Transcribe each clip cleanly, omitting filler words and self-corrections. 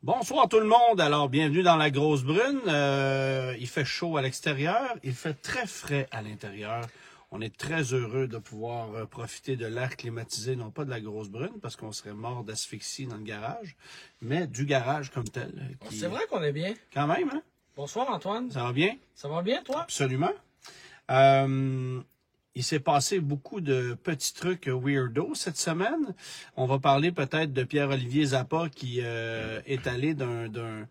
Bonsoir tout le monde. Alors, bienvenue dans la Grosse Brune. Il fait chaud à l'extérieur. Il fait très frais à l'intérieur. On est très heureux de pouvoir profiter de l'air climatisé, non pas de la Grosse Brune, parce qu'on serait mort d'asphyxie dans le garage, mais du garage comme tel. C'est vrai qu'on est bien. Quand même, hein? Bonsoir Antoine. Ça va bien? Ça va bien toi? Absolument. Il s'est passé beaucoup de petits trucs weirdo cette semaine. On va parler peut-être de Pierre-Olivier Zappa qui est allé d'un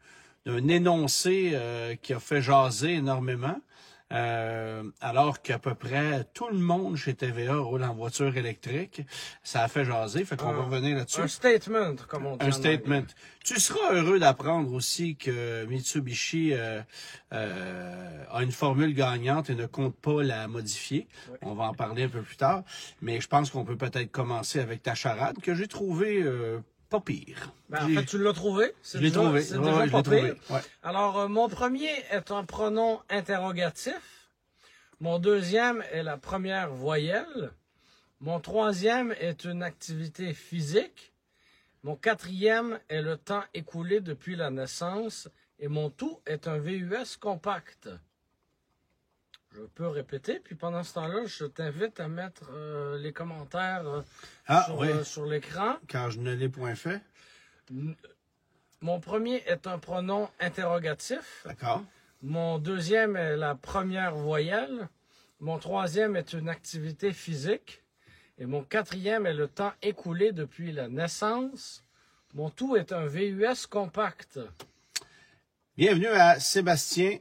énoncé qui a fait jaser énormément. Alors qu'à peu près tout le monde chez TVA roule en voiture électrique. Ça a fait jaser, fait qu'on va revenir là-dessus. Un statement, comme on dit. Un statement. Tu seras heureux d'apprendre aussi que Mitsubishi a une formule gagnante et ne compte pas la modifier. Oui. On va en parler un peu plus tard. Mais je pense qu'on peut peut-être commencer avec ta charade que j'ai trouvée pas pire. En fait, tu l'as trouvé. Je l'ai trouvé. C'est déjà pas pire. Ouais. Alors, mon premier est un pronom interrogatif. Mon deuxième est la première voyelle. Mon troisième est une activité physique. Mon quatrième est le temps écoulé depuis la naissance. Et mon tout est un VUS compact. Je peux répéter, puis pendant ce temps-là, je t'invite à mettre les commentaires sur l'écran. Car je ne l'ai point fait. Mon premier est un pronom interrogatif. D'accord. Mon deuxième est la première voyelle. Mon troisième est une activité physique. Et mon quatrième est le temps écoulé depuis la naissance. Mon tout est un VUS compact. Bienvenue à Sébastien,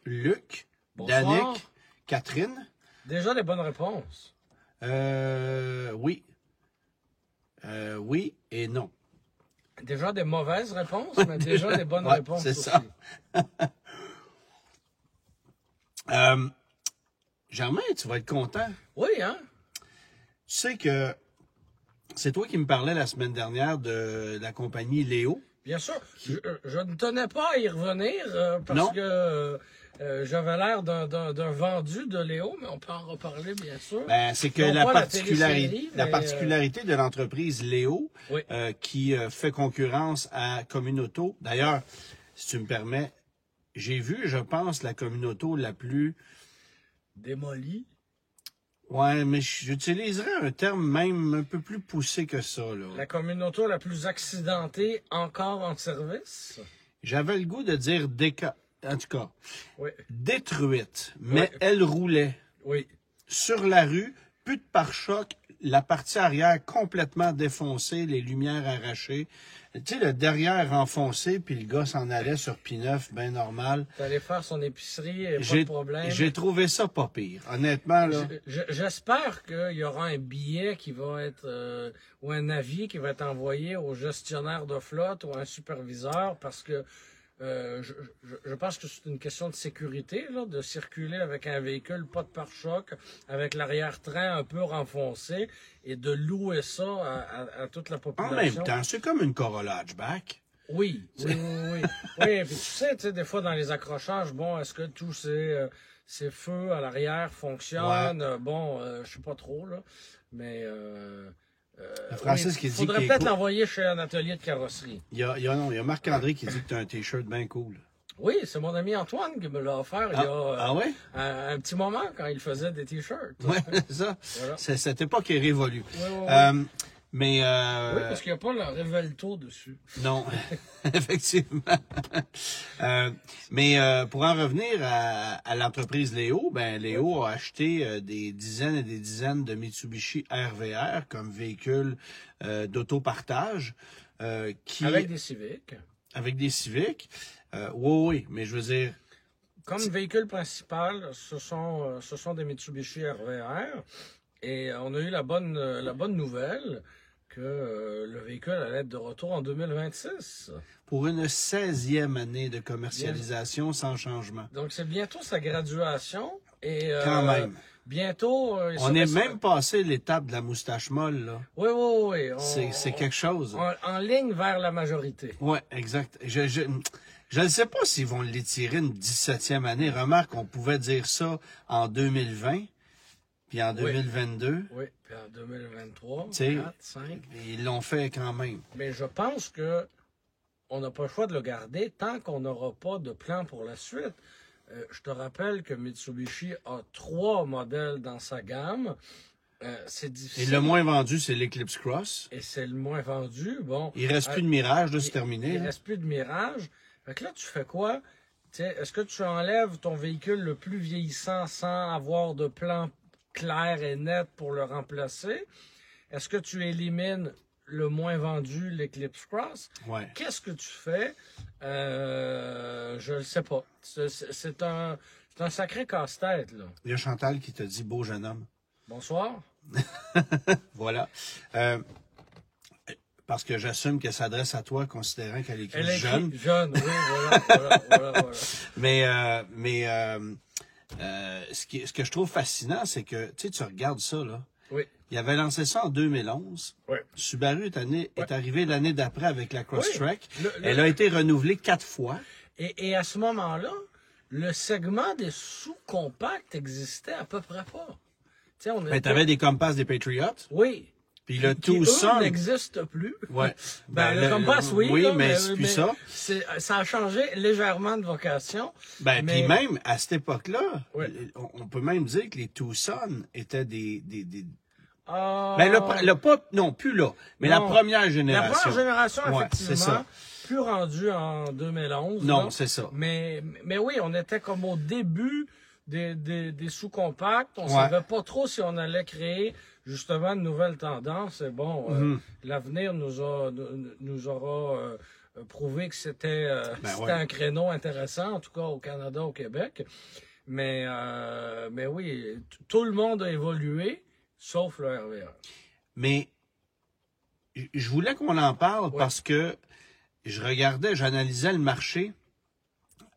Luc, Bonsoir. Danick, Catherine. Déjà des bonnes réponses. Oui. Oui et non. Déjà des mauvaises réponses, mais déjà des bonnes réponses c'est aussi. Ça. Germain, tu vas être content. Oui, hein? Tu sais que c'est toi qui me parlais la semaine dernière de la compagnie Léo. Bien sûr. Je ne tenais pas à y revenir parce que j'avais l'air d'un vendu de Léo, mais on peut en reparler, bien sûr. Ben, c'est que la particularité de l'entreprise Léo, oui. Qui fait concurrence à Communauto. D'ailleurs, si tu me permets, j'ai vu, je pense, la Communauto la plus... démolie. Ouais, mais j'utiliserais un terme même un peu plus poussé que ça, là. La Communauto la plus accidentée encore en service? J'avais le goût de dire en tout cas, oui. Détruite, mais oui. Elle roulait. Oui. Sur la rue, plus de pare-choc, la partie arrière complètement défoncée, les lumières arrachées. Tu sais, le derrière enfoncé, puis le gars s'en allait sur P9, bien normal. T'allais faire son épicerie, pas de problème. J'ai trouvé ça pas pire, honnêtement, là. J'espère qu'il y aura un billet qui va être, ou un avis qui va être envoyé au gestionnaire de flotte ou à un superviseur, parce que je pense que c'est une question de sécurité, là, de circuler avec un véhicule pas de pare-choc, avec l'arrière-train un peu renfoncé, et de louer ça à toute la population. En même temps, c'est comme une Corolla hatchback. Oui. Oui, puis tu sais, des fois dans les accrochages, bon, est-ce que tous ces feux à l'arrière fonctionnent? Ouais. Bon, je sais pas trop, là, mais... Francis qui dit qu'il faudrait peut-être l'envoyer chez un atelier de carrosserie. Il y a Marc-André qui dit que tu as un T-shirt bien cool. Oui, c'est mon ami Antoine qui me l'a offert il y a ouais? un petit moment quand il faisait des T-shirts. Oui, c'est ça. Voilà. Cette époque est révolue. Oui. Mais oui, parce qu'il n'y a pas le Revelto dessus. Non, effectivement. Mais pour en revenir à l'entreprise Léo, ben Léo a acheté des dizaines et des dizaines de Mitsubishi RVR comme véhicule d'autopartage. Avec des Civics. Avec des Civics. Oui, mais je veux dire... Comme véhicule principal, ce sont des Mitsubishi RVR. Et on a eu la bonne nouvelle que le véhicule allait être de retour en 2026. Pour une 16e année de commercialisation sans changement. Donc, c'est bientôt sa graduation. Et, quand même. Bientôt... on est même passé l'étape de la moustache molle, là. Oui. C'est quelque chose. En ligne vers la majorité. Oui, exact. Je ne sais pas s'ils vont l'étirer une 17e année. Remarque, on pouvait dire ça en 2020. puis en 2022. Oui, puis en 2023, Tu sais, 4, 5. Ils l'ont fait quand même. Mais je pense que on n'a pas le choix de le garder tant qu'on n'aura pas de plan pour la suite. Je te rappelle que Mitsubishi a 3 modèles dans sa gamme. C'est Et difficile. le moins vendu, c'est l'Eclipse Cross. Et c'est le moins vendu. Bon, Il reste plus de Mirage, là, c'est terminé. il là. reste plus de Mirage. Fait que là, tu fais quoi? Tu sais, est-ce que tu enlèves ton véhicule le plus vieillissant sans avoir de plan clair et net pour le remplacer? Est-ce que tu élimines le moins vendu, l'Eclipse Cross? Ouais. Qu'est-ce que tu fais? Je ne sais pas. C'est un sacré casse-tête, là. Il y a Chantal qui te dit beau jeune homme. Bonsoir. Voilà. Parce que j'assume qu'elle s'adresse à toi, considérant qu'elle écrit Elle est jeune. jeune, oui, voilà. Mais ce que je trouve fascinant, c'est que tu regardes ça, là. Oui. Il avait lancé ça en 2011. Oui. Subaru est arrivé l'année d'après avec la Crosstrek. Oui. Elle a été renouvelée 4 fois. Et à ce moment-là, le segment des sous-compacts existait à peu près pas. Tu sais, Ben, t'avais des Compass des Patriots. Oui. Puis le Qui, eux, Tucson. n'existe plus. Ouais. Ben, le Compass, oui. Là, mais c'est plus ça. Ça a changé légèrement de vocation. Ben, mais... puis même, à cette époque-là, Ouais. on peut même dire que les Tucson étaient des... Ah, Ben, non, plus là, mais non. la première La génération. première génération, Ouais, effectivement, c'est ça. plus rendue en 2011. Non, là. c'est ça. Mais oui, on était comme au début des sous-compacts. On Ouais. savait pas trop si on allait créer justement de nouvelles tendances. Et bon, l'avenir nous aura prouvé que c'était ouais. un créneau intéressant, en tout cas au Canada, au Québec. Mais oui, tout le monde a évolué, sauf le RVR. Mais je voulais qu'on en parle parce que j'analysais le marché.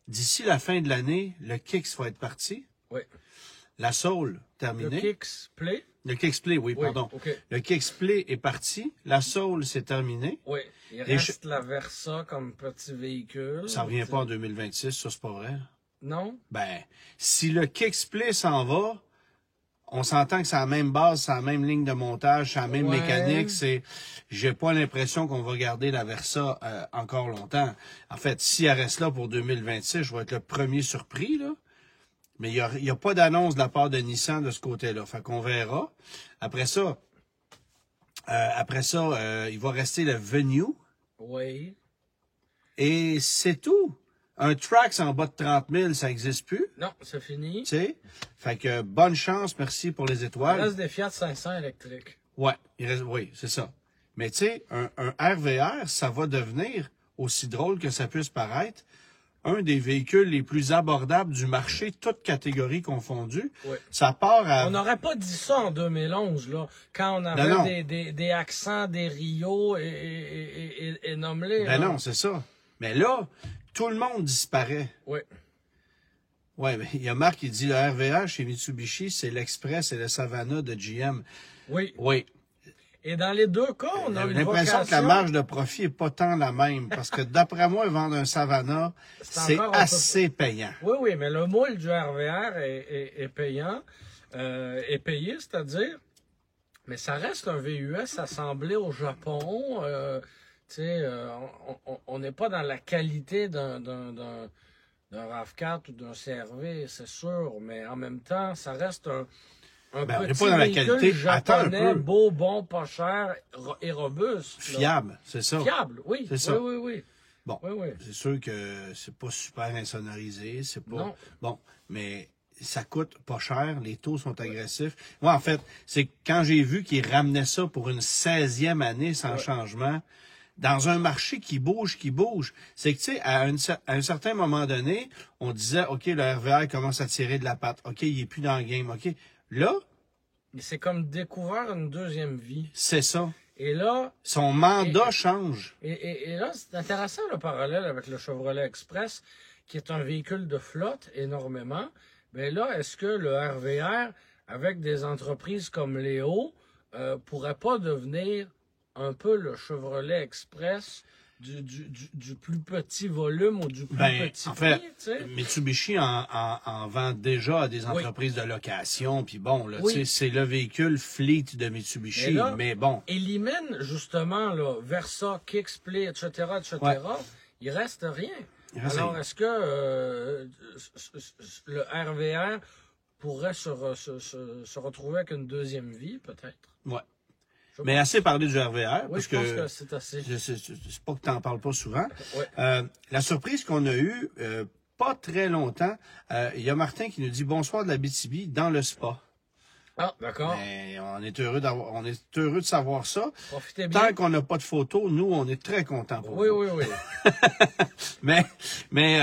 D'ici la fin de l'année, le Kicks va être parti. Oui. La Soul, Le terminé. Kicks Play. Le Kicks Play, oui, pardon. OK. Le Kicks Play est parti. La Soul, c'est terminé. Oui. Il reste la Versa comme petit véhicule. Ça revient pas en 2026, ça, c'est pas vrai. Non? Ben, si le Kicks Play s'en va, on s'entend que c'est la même base, c'est la même ligne de montage, c'est la même Ouais. mécanique. J'ai pas l'impression qu'on va garder la Versa encore longtemps. En fait, si elle reste là pour 2026, je vais être le premier surpris, là. Mais il y a pas d'annonce de la part de Nissan de ce côté-là. Fait qu'on verra. Après ça, il va rester le Venue. Oui. Et c'est tout. Un Trax en bas de 30 000, ça n'existe plus. Non, c'est fini. Tu sais? Fait que bonne chance, merci pour les Il étoiles. reste des Fiat 500 électriques. Ouais, oui, c'est ça. Mais tu sais, un RVR, ça va devenir, aussi drôle que ça puisse paraître, un des véhicules les plus abordables du marché, toutes catégories confondues. Oui. Ça part à... On n'aurait pas dit ça en 2011, là, quand on avait Non. des accents, des Rio et nomme-les. Ben là. non, c'est ça. Mais là, tout le monde disparaît. Oui. Ouais, mais il y a Marc qui dit le RVR chez Mitsubishi, c'est l'Express et le Savannah de GM. Oui. Oui. Et dans les deux cas, on a J'ai une l'impression vocation... que la marge de profit est pas tant la même. Parce que d'après moi, vendre un Savannah, c'est encore un peu assez payant. Oui, mais le moule du RVR est payant, est payé, c'est-à-dire, mais ça reste un VUS assemblé au Japon. Tu sais, on n'est pas dans la qualité d'un RAV4 ou d'un CRV, c'est sûr, mais en même temps, ça reste un Ben, on n'est petit pas dans la véhicule qualité. Attends un japonais, peu. beau, bon, pas cher et robuste. là. Fiable, c'est ça. Fiable, oui. C'est ça. Oui. Bon, Oui. c'est sûr que c'est pas super insonorisé, c'est pas... Non. Bon, mais ça coûte pas cher, les taux sont agressifs. Moi, en fait, c'est quand j'ai vu qu'ils ramenaient ça pour une 16e année sans changement, dans un marché qui bouge, c'est que, tu sais, à un certain moment donné, on disait, OK, le RVR commence à tirer de la patte. OK, il est plus dans le game. OK, là, Mais c'est comme découvert une deuxième vie. c'est ça. Et là, Son mandat change. et là, c'est intéressant le parallèle avec le Chevrolet Express, qui est un véhicule de flotte énormément. Mais là, est-ce que le RVR, avec des entreprises comme Léo, pourrait pas devenir un peu le Chevrolet Express du plus petit volume ou du plus petit en fait, prix, tu sais. Mitsubishi en vend déjà à des entreprises de location, puis bon, là, tu sais, c'est le véhicule fleet de Mitsubishi, mais bon. Élimine, justement, là, Versa, Kick-Split, etc., Ouais. il reste rien. Alors, rien. Est-ce que le RVR pourrait se retrouver avec une deuxième vie, peut-être? Ouais. Mais assez parlé du RVR, oui, parce je pense que c'est assez. C'est pas que tu n'en parles pas souvent. Ouais. La surprise qu'on a eue, pas très longtemps, il y a Martin qui nous dit « Bonsoir de l'Abitibi dans le spa ». Ah, d'accord. On est heureux de savoir ça. Profitez bien. Tant qu'on n'a pas de photos, nous, on est très contents pour vous. Oui. mais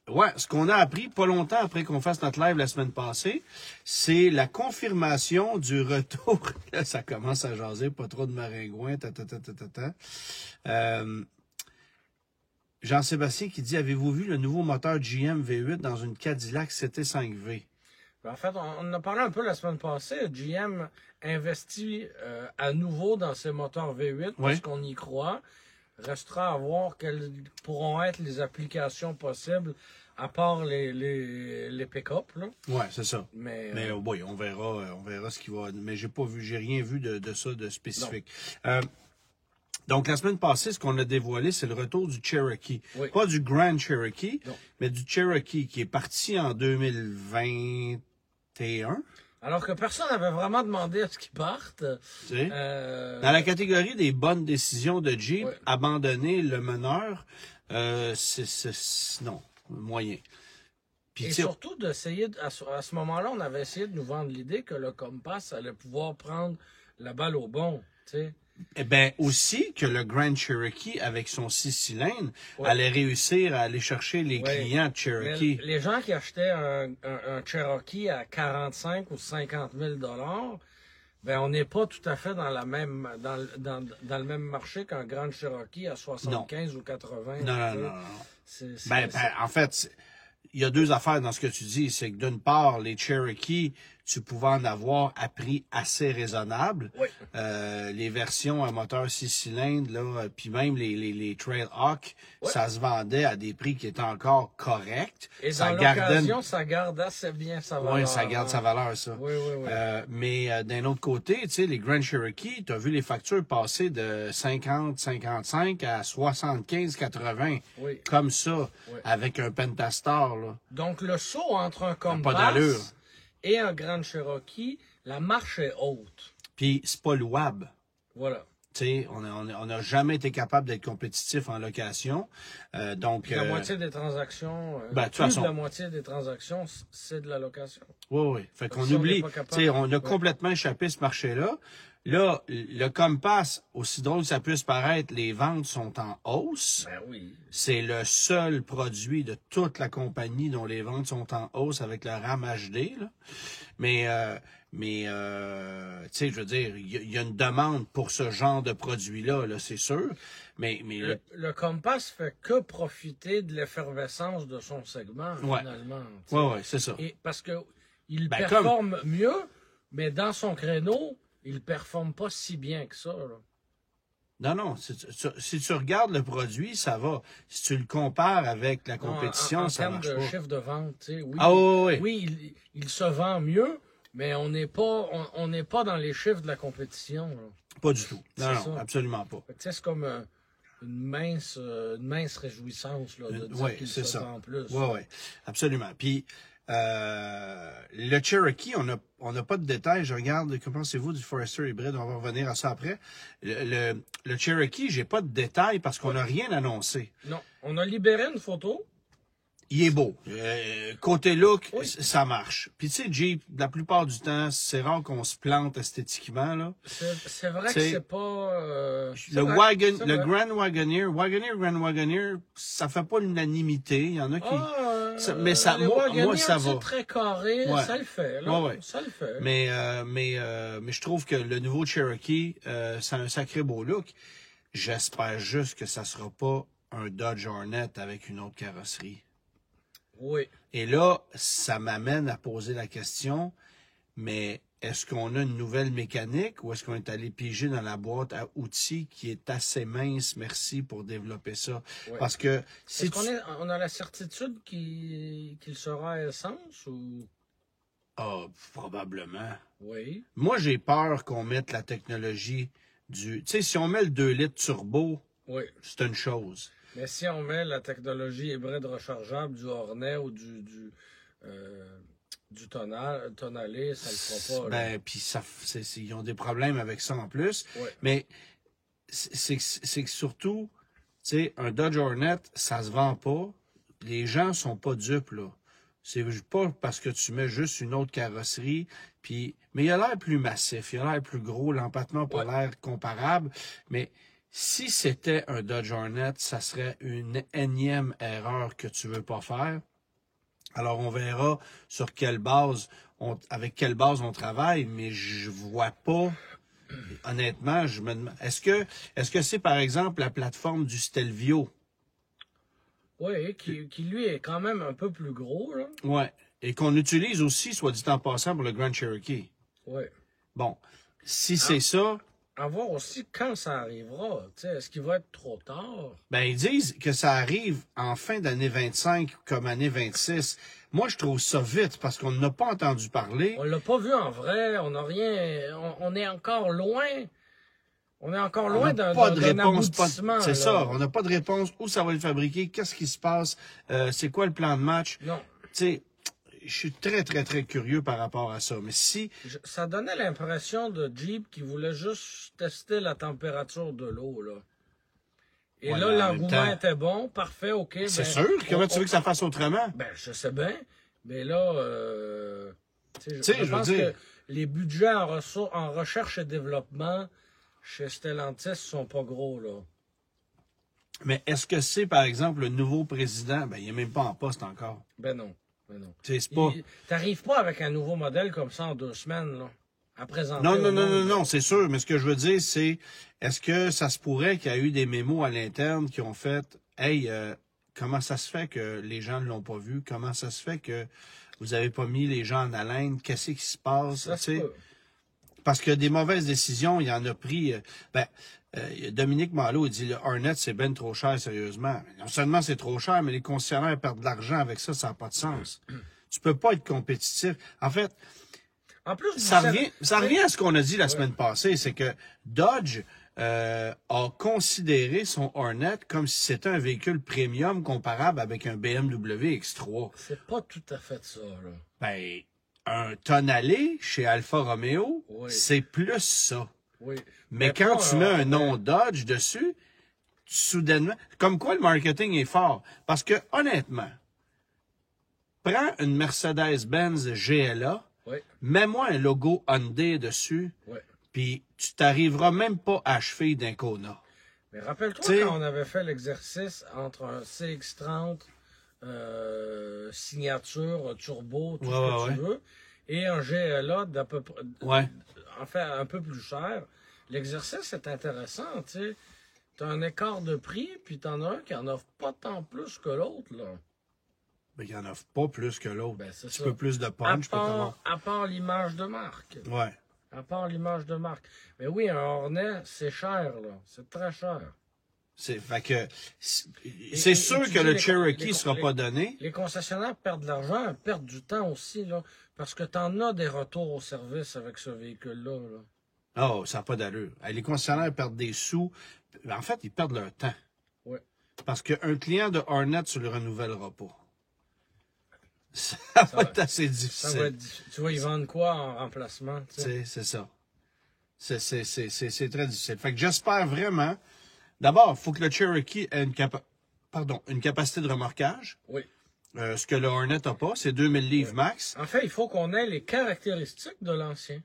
ouais, ce qu'on a appris pas longtemps après qu'on fasse notre live la semaine passée, c'est la confirmation du retour. Là, ça commence à jaser, pas trop de maringouins, Jean-Sébastien qui dit « Avez-vous vu le nouveau moteur GM V8 dans une Cadillac CT5V? » En fait, on en a parlé un peu la semaine passée. GM investit à nouveau dans ses moteurs V8 parce qu'on y croit. Restera à voir quelles pourront être les applications possibles à part les pick-up. Oui, c'est ça. Mais oui, on verra ce qu'il va. Mais j'ai rien vu de ça de spécifique. Donc, la semaine passée, ce qu'on a dévoilé, c'est le retour du Cherokee. Oui. Pas du Grand Cherokee, non. mais du Cherokee qui est parti en 2021. Alors que personne n'avait vraiment demandé à ce qu'il parte. Dans la catégorie des bonnes décisions de Jeep, abandonner le meneur, non, moyen. Puis, et surtout d'essayer, à ce moment-là, on avait essayé de nous vendre l'idée que le Compass allait pouvoir prendre la balle au bon, tu sais. Eh bien, aussi que le Grand Cherokee, avec son 6 cylindres, allait réussir à aller chercher les clients de Cherokee. Mais les gens qui achetaient un Cherokee à 45 ou 50 000 ben on n'est pas tout à fait dans la même dans le même marché qu'un Grand Cherokee à 75 ou 80. Non. En fait, il y a deux affaires dans ce que tu dis. C'est que d'une part, les Cherokee, tu pouvais en avoir à prix assez raisonnable. Oui. Les versions à moteur 6 cylindres, là, puis même les Trailhawk, ça se vendait à des prix qui étaient encore corrects. Et dans l'occasion, ça garde assez bien sa valeur. Oui, ça garde sa valeur, ça. Oui. Mais d'un autre côté, tu sais, les Grand Cherokee, tu as vu les factures passer de 50, 55 à 75, 80. Oui. Comme ça, avec un Pentastar, là. Donc, le saut entre un Compass et un Grand Cherokee, la marche est haute. Puis, c'est pas louable. Voilà. Tu sais, on n'a jamais été capable d'être compétitif en location. Donc, la moitié des transactions, de la moitié des transactions, c'est de la location. Oui. Fait qu'on oublie. Tu sais, on a complètement échappé ce marché-là. Là, le Compass, aussi drôle que ça puisse paraître, les ventes sont en hausse. Ben oui. C'est le seul produit de toute la compagnie dont les ventes sont en hausse avec le RAM HD, là. Mais tu sais, je veux dire, il y a une demande pour ce genre de produit-là, là, c'est sûr. Mais le Compass fait que profiter de l'effervescence de son segment, finalement. Oui, c'est ça. Et parce que il performe mieux, mais dans son créneau, il performe pas si bien que ça, là. Non. Si tu regardes le produit, ça va. Si tu le compares avec la compétition, ça marche pas. En termes de chiffre de vente, tu sais, oui. Oui, il se vend mieux, mais on n'est pas dans les chiffres de la compétition, là. Pas du tout. Non, absolument pas. Tu sais, c'est comme une mince réjouissance, là, de dire qu'il se vend plus. Oui, absolument. Puis, le Cherokee, on n'a pas de détails. Je regarde, que pensez-vous du Forester hybride? On va revenir à ça après. Le Cherokee, j'ai pas de détails parce qu'on n'a rien annoncé. Non, on a libéré une photo. Il est beau. Côté look, ça marche. Puis tu sais, Jeep, la plupart du temps, c'est rare qu'on se plante esthétiquement, là. C'est vrai que c'est pas... le Grand Wagoneer, ça fait pas l'unanimité. Il y en a qui... mais ça, moi, ça va. C'est très carré, ça le fait, là. Ça le fait. Mais je trouve que le nouveau Cherokee, c'est un sacré beau look. J'espère juste que ça sera pas un Dodge Hornet avec une autre carrosserie. Oui. Et là, ça m'amène à poser la question, mais est-ce qu'on a une nouvelle mécanique ou est-ce qu'on est allé piger dans la boîte à outils qui est assez mince, merci, pour développer ça? Ouais. Parce que si On a la certitude qu'il sera à essence ou... Ah, probablement. Oui. Moi, j'ai peur qu'on mette la technologie du... Tu sais, si on met le 2 litres turbo, Oui. c'est une chose. Mais si on met la technologie hybride rechargeable du Hornet ou du Tonalé, ça le fera pas. Ben, puis ils ont des problèmes avec ça en plus. Oui. Mais c'est que surtout, tu sais, un Dodge Hornet, ça se vend pas. Les gens sont pas dupes, là. C'est pas parce que tu mets juste une autre carrosserie, mais il a l'air plus massif, il a l'air plus gros, l'empattement n'a pas l'air comparable, mais si c'était un Dodge Hornet, ça serait une énième erreur que tu veux pas faire. Alors, on verra sur quelle base, avec quelle base on travaille, mais je vois pas, honnêtement, je me demande, est-ce que c'est, par exemple, la plateforme du Stelvio? Oui, qui lui est quand même un peu plus gros, là. Ouais. Et qu'on utilise aussi, soit dit en passant, pour le Grand Cherokee. Oui. Bon. Si c'est ça. À voir aussi quand ça arrivera. Est-ce qu'il va être trop tard? Ben, ils disent que ça arrive en fin d'année 25 comme année 26. Moi, je trouve ça vite parce qu'on n'a pas entendu parler. On l'a pas vu en vrai. On n'a rien. On est encore loin. On est encore loin d'un aboutissement. C'est ça. On n'a pas de réponse. Où ça va le fabriquer? Qu'est-ce qui se passe? C'est quoi le plan de match? Non. Tu sais, je suis très, très, très curieux par rapport à ça. Mais si... Ça donnait l'impression de Jeep qui voulait juste tester la température de l'eau, là. Et là, l'engouement était bon. Parfait, OK. C'est sûr. Comment tu veux que ça fasse autrement? Ben, je sais bien. Mais là, je pense veux dire... que les budgets en recherche et développement chez Stellantis sont pas gros, là. Mais est-ce que c'est, par exemple, le nouveau président? Ben, il n'est même pas en poste encore. Ben non. Ben non. C'est pas... T'arrives pas avec un nouveau modèle comme ça en 2 semaines, là, à présenter. Non, c'est sûr. Mais ce que je veux dire, c'est, est-ce que ça se pourrait qu'il y a eu des mémos à l'interne qui ont fait, hey, comment ça se fait que les gens ne l'ont pas vu? Comment ça se fait que vous avez pas mis les gens en haleine? Qu'est-ce qui se passe? Ça se peut. Parce que des mauvaises décisions, il y en a pris. Dominique Malo, il dit le Hornet, c'est ben trop cher, sérieusement. Non seulement c'est trop cher, mais les concessionnaires perdent de l'argent avec ça, ça n'a pas de sens. Tu peux pas être compétitif. En fait, en plus, ça revient à ce qu'on a dit la semaine passée, c'est que Dodge a considéré son Hornet comme si c'était un véhicule premium comparable avec un BMW X3. C'est pas tout à fait ça, là. Ben, un Tonalé chez Alfa Romeo, c'est plus ça. Oui. Mais quand tu mets un nom Dodge dessus, soudainement, comme quoi le marketing est fort. Parce que, honnêtement, prends une Mercedes-Benz GLA, mets-moi un logo Hyundai dessus, puis tu t'arriveras même pas à cheville d'un Kona. Mais rappelle-toi quand on avait fait l'exercice entre un CX-30 signature turbo, tout ce que tu veux, et un GLA d'à peu près, en fait, un peu plus cher. L'exercice est intéressant, tu sais. T'as un écart de prix, puis t'en as un qui en offre pas tant plus que l'autre, là. Ben, il en offre pas plus que l'autre. Ben, c'est un petit ça. peu plus de punch. À part l'image de marque. Ouais. À part l'image de marque. Mais oui, un Hornet, c'est cher, là. C'est très cher. C'est sûr que le Cherokee ne sera pas donné. Les concessionnaires perdent de l'argent, perdent du temps aussi, là, parce que tu en as des retours au service avec ce véhicule-là. Là. Oh, ça n'a pas d'allure. Les concessionnaires perdent des sous. En fait, ils perdent leur temps. Oui. Parce qu'un client de Hornet, tu ne le renouvelleras pas. Ça va être assez difficile. Tu vois, ils vendent quoi en remplacement? C'est ça. C'est très difficile. Fait que j'espère vraiment... D'abord, il faut que le Cherokee ait une capacité de remorquage. Oui. Ce que le Hornet n'a pas, c'est 2000 livres max. En fait, il faut qu'on ait les caractéristiques de l'ancien.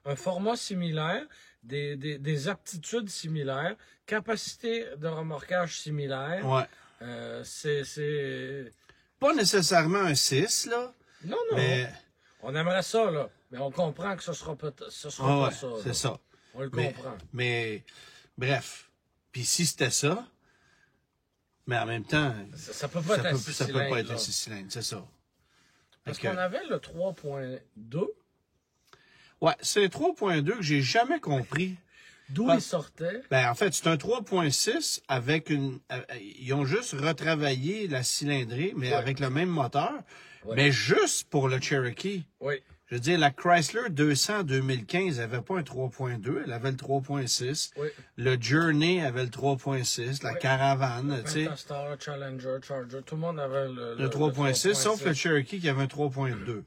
Un format similaire, des aptitudes similaires, capacité de remorquage similaire. Ouais. C'est... Pas nécessairement un 6, là. Non. Mais... On aimerait ça, là. Mais on comprend que ce sera pas ça. C'est ça. On le comprend. Mais, bref. Puis si c'était ça, mais en même temps, ça peut pas être un 6 cylindres. Ça peut pas être un 6 cylindres, c'est ça. Parce qu'on avait le 3.2. Ouais, c'est 3.2 que j'ai jamais compris. D'où il sortait? Ben, en fait, c'est un 3.6 avec ils ont juste retravaillé la cylindrée, mais avec le même moteur, mais juste pour le Cherokee. Oui. Je veux dire, la Chrysler 200 2015 avait pas un 3.2, elle avait le 3.6. Oui. Le Journey avait le 3.6, la Caravane, tu sais. Pentastar, Challenger, Charger, tout le monde avait Le 3.6, sauf le Cherokee qui avait un 3.2.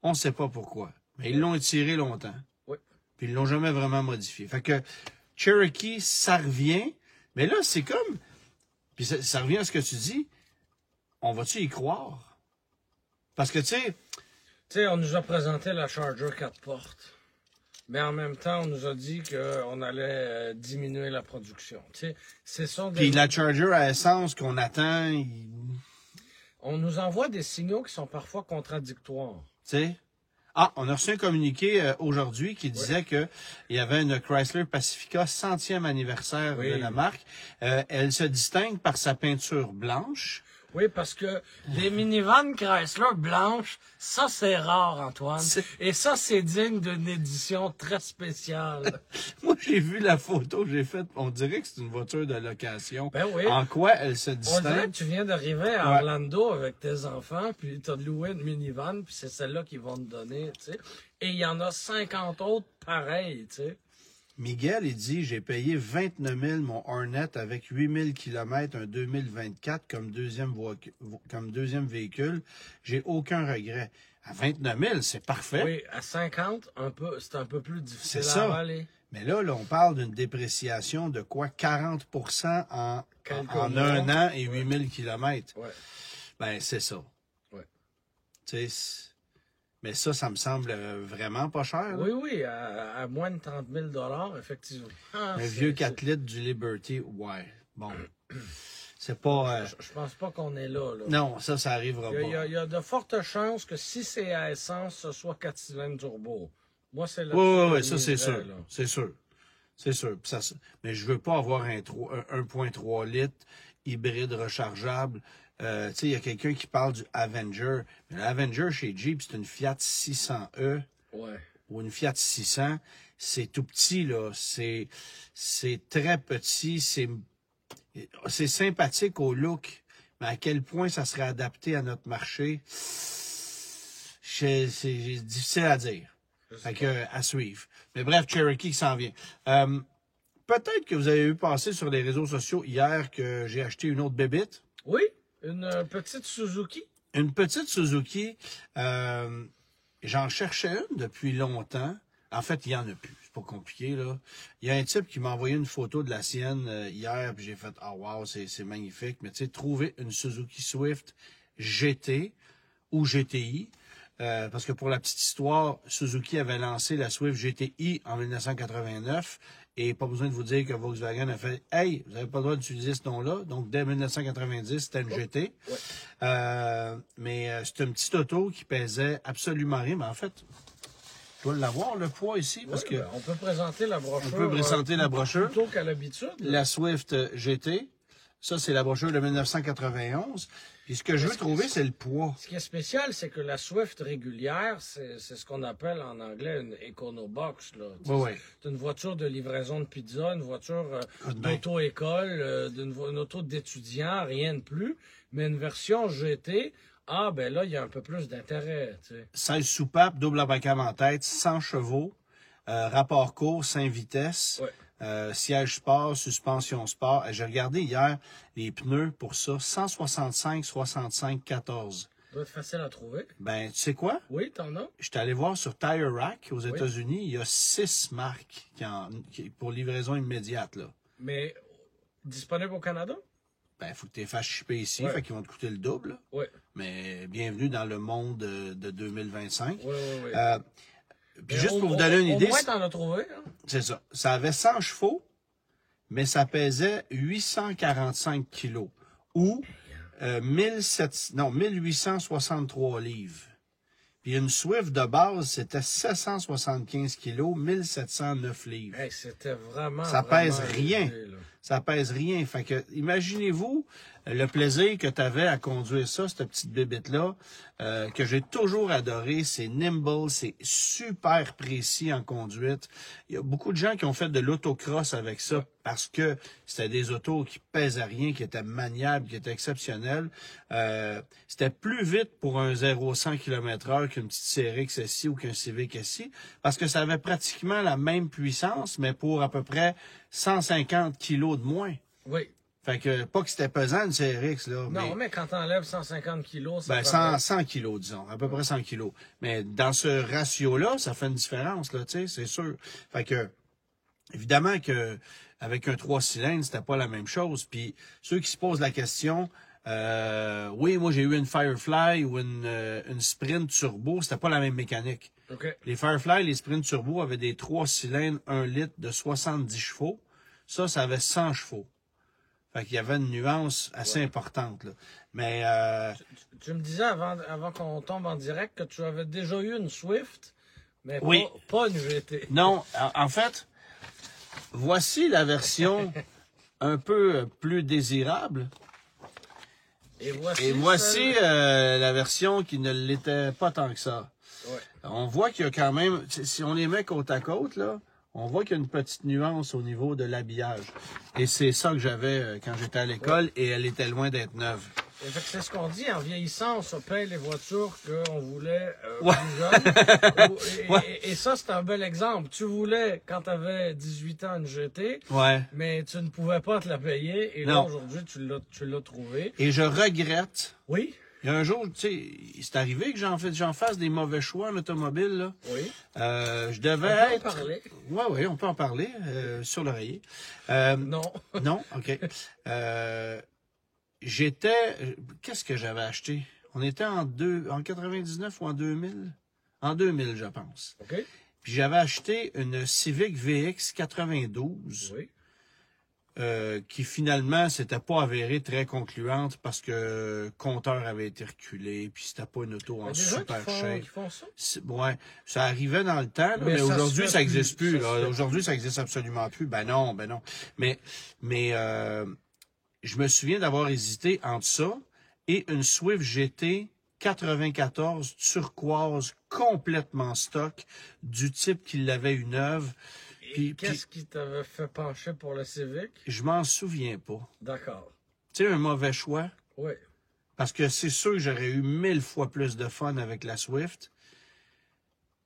On ne sait pas pourquoi. Mais ils l'ont étiré longtemps. Oui. Puis ils l'ont jamais vraiment modifié. Fait que Cherokee, ça revient. Mais là, c'est comme... Puis ça revient à ce que tu dis. On va-tu y croire? Parce que, tu sais... Tu sais, on nous a présenté la Charger 4 portes. Mais en même temps, on nous a dit qu'on allait diminuer la production. Tu sais, c'est ça. Puis la Charger à essence qu'on attend, on nous envoie des signaux qui sont parfois contradictoires. Tu sais? Ah, on a reçu un communiqué aujourd'hui qui disait que il y avait une Chrysler Pacifica 100e anniversaire de la marque. Elle se distingue par sa peinture blanche. Oui, parce que les minivans Chrysler blanches, ça c'est rare, Antoine. Et ça, c'est digne d'une édition très spéciale. Moi, j'ai vu la photo que j'ai faite. On dirait que c'est une voiture de location. Ben oui. En quoi elle se distingue? On dirait que tu viens d'arriver à Orlando avec tes enfants, puis tu as loué une minivan, puis c'est celle-là qu'ils vont te donner, tu sais. Et il y en a 50 autres pareils, tu sais. Miguel, il dit, j'ai payé 29 000 mon Hornet avec 8 000 km, un 2024 comme deuxième véhicule. J'ai aucun regret. À 29 000, c'est parfait. Oui, à 50, c'est un peu plus difficile à avaler. Mais là, on parle d'une dépréciation de quoi? 40 en un an et 8 000 km. Ouais. Ben, c'est ça. Ouais. Tu sais, mais ça me semble vraiment pas cher. Là. Oui, à moins de 30 000 effectivement. Un vieux 4 litres du Liberty, ouais. Bon. C'est pas... Je pense pas qu'on est là. Non, ça arrivera pas. Il y a de fortes chances que si c'est à essence, ce soit 4 cylindres turbo. Moi, c'est là. Oui, ça c'est sûr. C'est sûr. C'est sûr. Mais je veux pas avoir un 1.3 litres hybride rechargeable. Tu sais, il y a quelqu'un qui parle du Avenger. Mais l'Avenger chez Jeep, c'est une Fiat 600e. Ouais. Ou une Fiat 600. C'est tout petit, là. C'est très petit. C'est sympathique au look. Mais à quel point ça serait adapté à notre marché, c'est difficile à dire. Fait que, à suivre. Mais bref, Cherokee qui s'en vient. Peut-être que vous avez vu passer sur les réseaux sociaux hier que j'ai acheté une autre bébite. Oui, une petite Suzuki. Une petite Suzuki. J'en cherchais une depuis longtemps. En fait, il n'y en a plus. C'est pas compliqué, là. Il y a un type qui m'a envoyé une photo de la sienne hier, puis j'ai fait « Ah, wow, c'est magnifique. » Mais tu sais, trouver une Suzuki Swift GT ou GTI, parce que pour la petite histoire, Suzuki avait lancé la Swift GTI en 1989 et pas besoin de vous dire que Volkswagen a fait « Hey, vous n'avez pas le droit d'utiliser ce nom-là. » Donc, dès 1990, c'était une GT. Ouais. Mais c'est une petite auto qui pesait absolument rien. Mais en fait, je dois l'avoir, le poids ici, parce que... on peut présenter la brochure. On peut présenter la brochure. Plutôt qu'à l'habitude. La Swift GT. Ça, c'est la brochure de 1991. Puis ce que je veux trouver, c'est le poids. Ce qui est spécial, c'est que la Swift régulière, c'est ce qu'on appelle en anglais une Econobox. Oui. C'est une voiture de livraison de pizza, une voiture d'auto-école, une auto d'étudiant, rien de plus. Mais une version GT, ben là, il y a un peu plus d'intérêt. 16 soupapes, double abacam en tête, 100 chevaux, rapport court, 5 vitesses. Ouais. Siège sport, suspension sport. J'ai regardé hier les pneus pour ça, 165, 65, 14. Ça doit être facile à trouver. Ben, tu sais quoi? Oui, t'en as. Je suis allé voir sur Tire Rack aux États-Unis, il y a 6 marques pour livraison immédiate, là. Mais disponible au Canada? Ben, il faut que tu les fasses shipper ici, fait qu'ils vont te coûter le double. Oui. Mais bienvenue dans le monde de 2025. Oui. Puis juste pour vous donner une idée... Au moins, t'en as trouvé. Hein? C'est ça. Ça avait 100 chevaux, mais ça pesait 845 kilos. Ou 1863 livres. Puis une Swift de base, c'était 775 kilos, 1709 livres. Hey, c'était vraiment... Ça pèse rien. Léger, ça pèse rien. Fait que, imaginez-vous, le plaisir que tu avais à conduire ça, cette petite bébête-là, que j'ai toujours adoré, c'est nimble, c'est super précis en conduite. Il y a beaucoup de gens qui ont fait de l'autocross avec ça parce que c'était des autos qui pèsent à rien, qui étaient maniables, qui étaient exceptionnels. C'était plus vite pour un 0-100 km/h qu'une petite CRX SI ou qu'un Civic SI parce que ça avait pratiquement la même puissance, mais pour à peu près 150 kilos de moins. Oui. Fait que, pas que c'était pesant, une CRX, là. Non, mais quand t'enlèves 150 kilos, ça Ben, 100 kilos, disons. À peu près 100 kilos. Mais dans ce ratio-là, ça fait une différence, là, tu sais, c'est sûr. Fait que, évidemment que, avec un 3 cylindres, c'était pas la même chose. Puis, ceux qui se posent la question, oui, moi, j'ai eu une Firefly ou une Sprint Turbo, c'était pas la même mécanique. OK. Les Firefly, les Sprint Turbo avaient des 3 cylindres, 1 litre de 70 chevaux. Ça avait 100 chevaux. Fait qu'il y avait une nuance assez importante, là. Mais Tu me disais avant qu'on tombe en direct que tu avais déjà eu une Swift, mais oui. pas une GT. Non, en fait, voici la version un peu plus désirable. Et voici la version qui ne l'était pas tant que ça. Ouais. On voit qu'il y a quand même, si on les met côte à côte, là, on voit qu'il y a une petite nuance au niveau de l'habillage. Et c'est ça que j'avais quand j'étais à l'école et elle était loin d'être neuve. C'est ce qu'on dit, en vieillissant, on se paye les voitures qu'on voulait Ouais. plus jeunes. Ouais. Et ça, c'est un bel exemple. Tu voulais, quand tu avais 18 ans, une GT, Ouais. mais tu ne pouvais pas te la payer. Et là, Non. aujourd'hui, tu l'as trouvé. Et je regrette. Oui, Il y a un jour, tu sais, c'est arrivé que j'en fasse des mauvais choix en automobile, là. oui. Je devais On peut en être... parler. Oui, on peut en parler sur l'oreiller. Non. Non, OK. Qu'est-ce que j'avais acheté? On était en 99 ou en 2000? En 2000, je pense. OK. Puis j'avais acheté une Civic VX 92. Oui. Qui finalement s'était pas avérée très concluante parce que le compteur avait été reculé, puis c'était pas une auto en super shape. Qui font ça? Ouais, ça arrivait dans le temps, là, mais ça aujourd'hui se ça fait existe plus. plus. Là. Aujourd'hui ça existe absolument plus. Ben non. Mais je me souviens d'avoir hésité entre ça et une Swift GT 94 turquoise complètement stock du type qui l'avait eu neuve. Qu'est-ce qui t'avait fait pencher pour le Civic? Je m'en souviens pas. D'accord. Tu sais, un mauvais choix. Oui. Parce que c'est sûr que j'aurais eu 1000 fois plus de fun avec la Swift.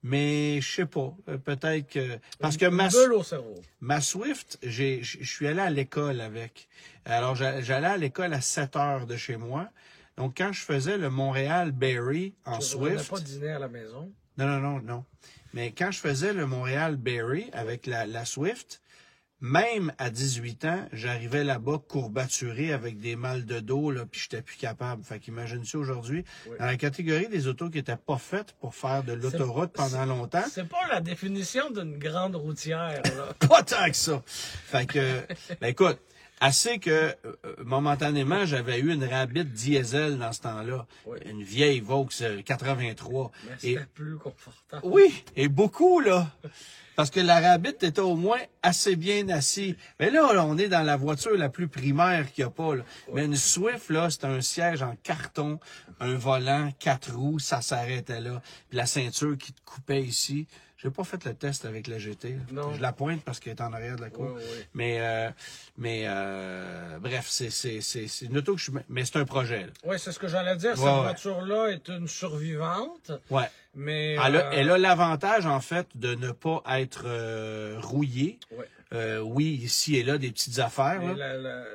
Mais je sais pas. Peut-être que. Parce que Une bulle au cerveau. ma Swift, je suis allé à l'école avec. Alors, j'allais à l'école à 7 heures de chez moi. Donc, quand je faisais le Montréal-Berry en Swift. Tu ne pas dîner à la maison? Non. Mais quand je faisais le Montréal-Berry avec la Swift, même à 18 ans, j'arrivais là-bas courbaturé avec des mal de dos, là, puis j'étais plus capable. Fait qu'imagine-tu aujourd'hui, dans la catégorie des autos qui étaient pas faites pour faire de l'autoroute pendant longtemps. C'est pas la définition d'une grande routière, là. Pas tant que ça. Fait que, ben écoute, assez que, momentanément, j'avais eu une Rabbit diesel dans ce temps-là. Oui. Une vieille Vaux 83. Mais c'était plus confortable. Oui, et beaucoup, là. Parce que la Rabbit était au moins assez bien assis. Mais là, on est dans la voiture la plus primaire qu'il n'y a pas, là. Oui. Mais une Swift, là, c'est un siège en carton, un volant, 4 roues, ça s'arrêtait là. Puis la ceinture qui te coupait ici. J'ai pas fait le test avec la GT. Non. Je la pointe parce qu'elle est en arrière de la cour. Oui. Mais bref, c'est une auto que mais c'est un projet. Là. Oui, c'est ce que j'allais dire. Cette voiture-là est une survivante. Ouais. Mais elle a l'avantage, en fait, de ne pas être rouillée. Ouais. Oui, ici et là, des petites affaires.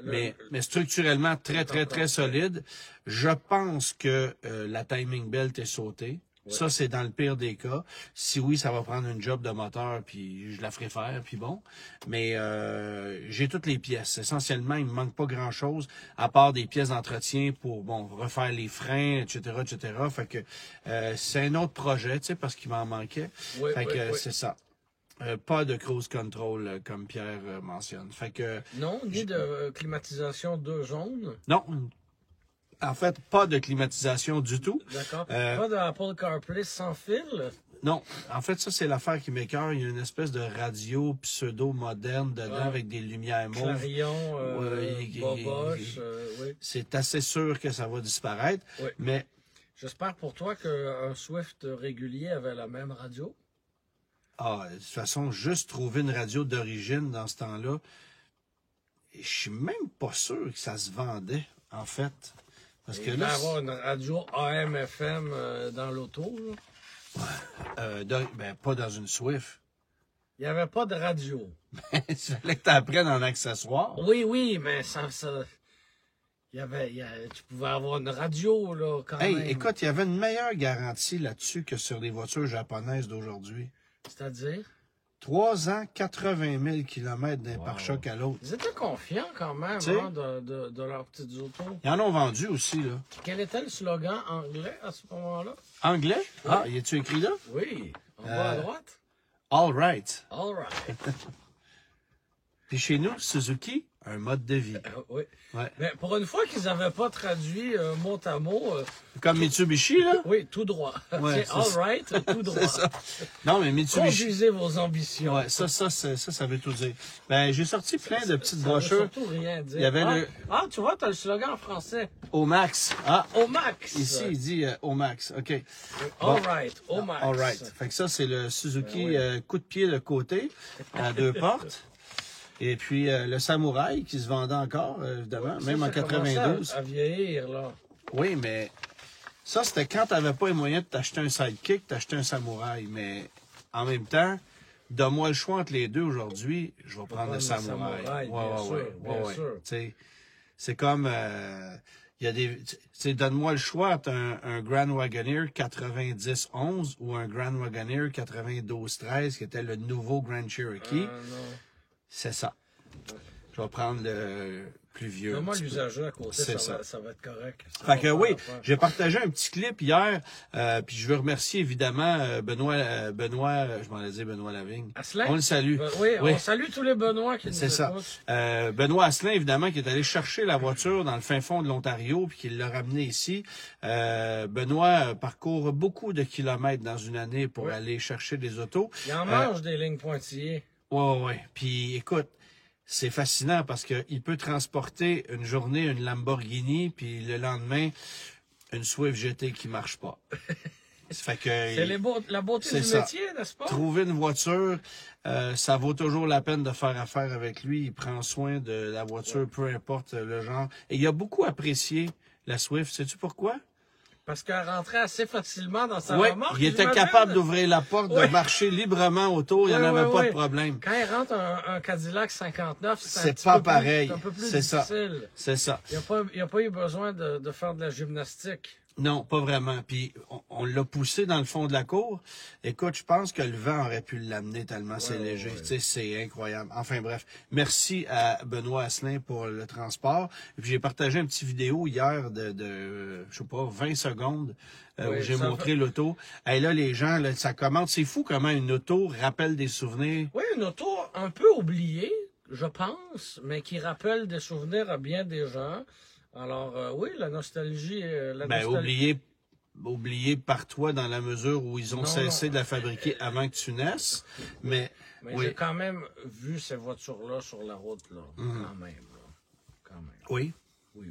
Mais structurellement, très solide. Je pense que la timing belt est sautée. Ouais. Ça, c'est dans le pire des cas. Si oui, ça va prendre une job de moteur, puis je la ferai faire, puis bon. Mais j'ai toutes les pièces. Essentiellement, il me manque pas grand-chose, à part des pièces d'entretien pour refaire les freins, etc. Fait que c'est un autre projet, tu sais, parce qu'il m'en manquait. Oui, fait que c'est ça. Pas de cruise control, comme Pierre mentionne. Fait que non, ni de climatisation de zone. Non. En fait, pas de climatisation du tout. D'accord. Pas d'Apple CarPlay sans fil? Non, en fait, ça, c'est l'affaire qui m'écoeure. Il y a une espèce de radio pseudo-moderne dedans avec des lumières mauves. Clarion, Ouais, Boboche, oui. C'est assez sûr que ça va disparaître. Oui. Mais, J'espère pour toi qu'un Swift régulier avait la même radio. de toute façon, juste trouver une radio d'origine dans ce temps-là, je suis même pas sûr que ça se vendait, en fait. Parce que Il là, va y avoir une radio AM/FM dans l'auto. Là. pas dans une Swift. Il n'y avait pas de radio. Il fallait que tu apprennes en accessoire. Oui, mais tu pouvais avoir une radio, là, quand même. Hey, écoute, il y avait une meilleure garantie là-dessus que sur les voitures japonaises d'aujourd'hui. C'est-à-dire? 3 ans, 80 000 km d'un pare-choc à l'autre. Ils étaient confiants, quand même, T'sais? hein, de leurs petites autos. Ils en ont vendu aussi, là. Quel était le slogan anglais à ce moment-là? Anglais? Ah, y a-tu écrit là? Oui, en bas à droite. All right. All right. Puis chez nous, Suzuki, un mode de vie. Oui. Ouais. Mais pour une fois qu'ils n'avaient pas traduit mot à mot, Comme Mitsubishi, là? oui, tout droit. Ouais, C'est all ça. right, tout droit. C'est ça. Non, mais Mitsubishi. Conduisez vos ambitions. Ouais, ça veut tout dire. Ben, j'ai sorti plein de petites Ça veut brochures surtout rien dire. Il y avait tu vois, tu as le slogan en français. au max. Ah, Au max. ici, il dit au max. OK. All right, au max. All right. Fait que ça, c'est le Suzuki Ben coup de pied de côté, à 2 portes. Et puis, le Samouraï, qui se vendait encore, évidemment, même en Ça commençait 92. à vieillir, là. Oui, mais ça, c'était quand tu n'avais pas les moyens de t'acheter un Sidekick, t'acheter un Samouraï. Mais en même temps, donne-moi le choix entre les deux aujourd'hui, je vais prendre le Samouraï. Bien sûr. Tu sais, c'est comme, il y a des, tu sais, donne-moi le choix entre un Grand Wagoneer 90-11 ou un Grand Wagoneer 92-13, qui était le nouveau Grand Cherokee. Non. C'est ça. Je vais prendre le plus vieux. un Donne-moi petit peu. l'usager à côté, C'est ça va être correct. Ça Fait va que faire oui, l'affaire. j'ai partagé un petit clip hier, puis je veux remercier évidemment Benoît, je m'en allais dire Benoît Lavigne. Asselin? On le salue. Oui, on salue tous les Benoît qui nous C'est ça. écoutent. Benoît Asselin, évidemment, qui est allé chercher la voiture dans le fin fond de l'Ontario, puis qui l'a ramené ici. Benoît parcourt beaucoup de kilomètres dans une année pour aller chercher des autos. Il en mange des lignes pointillées. Ouais. Puis écoute, c'est fascinant parce qu'il peut transporter une journée une Lamborghini, puis le lendemain, une Swift GT qui marche pas. Fait que C'est la beauté c'est du ça. métier, n'est-ce pas? trouver une voiture, ça vaut toujours la peine de faire affaire avec lui. Il prend soin de la voiture, peu importe le genre. Et il a beaucoup apprécié la Swift. Sais-tu pourquoi? Parce qu'elle rentrait assez facilement dans sa Oui, remorque. il était j'imagine. capable d'ouvrir la porte, de marcher librement autour. Il n'y en avait pas de problème. Quand il rentre un Cadillac 59, C'est un petit pas peu pareil. Plus, un peu plus C'est ça. difficile. C'est ça. Il n'a pas eu besoin de faire de la gymnastique. Non, pas vraiment. Puis on l'a poussé dans le fond de la cour. Écoute, je pense que le vent aurait pu l'amener tellement c'est léger. Tu sais, c'est incroyable. Enfin bref, merci à Benoît Asselin pour le transport. Et puis j'ai partagé un petit vidéo hier de je sais pas, 20 secondes où j'ai montré l'auto. Et là, les gens, là, ça commente. C'est fou comment une auto rappelle des souvenirs. Oui, une auto un peu oubliée, je pense, mais qui rappelle des souvenirs à bien des gens. Alors, oui, la nostalgie... oublié par toi dans la mesure où ils ont cessé de la fabriquer avant que tu naisses. Mais j'ai quand même vu ces voitures-là sur la route, là. Quand même. Oui. Oui.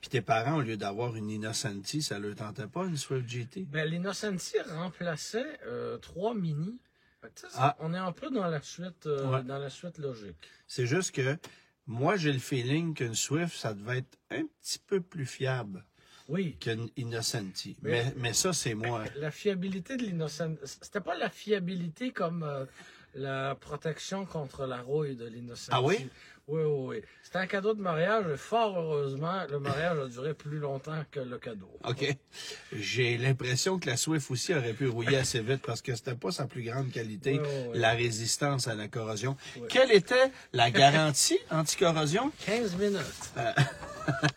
Puis tes parents, au lieu d'avoir une Innocenti, ça leur tentait pas, une Swift GT? Ben, l'Innocenti remplaçait 3 Mini. Fait que, on est un peu dans la suite, logique. C'est juste que moi, j'ai le feeling qu'une Swift, ça devait être un petit peu plus fiable qu'une Innocenti. Mais ça, c'est moi. La fiabilité de l'Innocenti, c'était pas la fiabilité comme la protection contre la rouille de l'Innocenti. Ah oui? Oui. C'était un cadeau de mariage et fort heureusement, le mariage a duré plus longtemps que le cadeau. OK. J'ai l'impression que la Swift aussi aurait pu rouiller assez vite parce que c'était pas sa plus grande qualité, la résistance à la corrosion. Quelle était la garantie anti-corrosion? 15 minutes.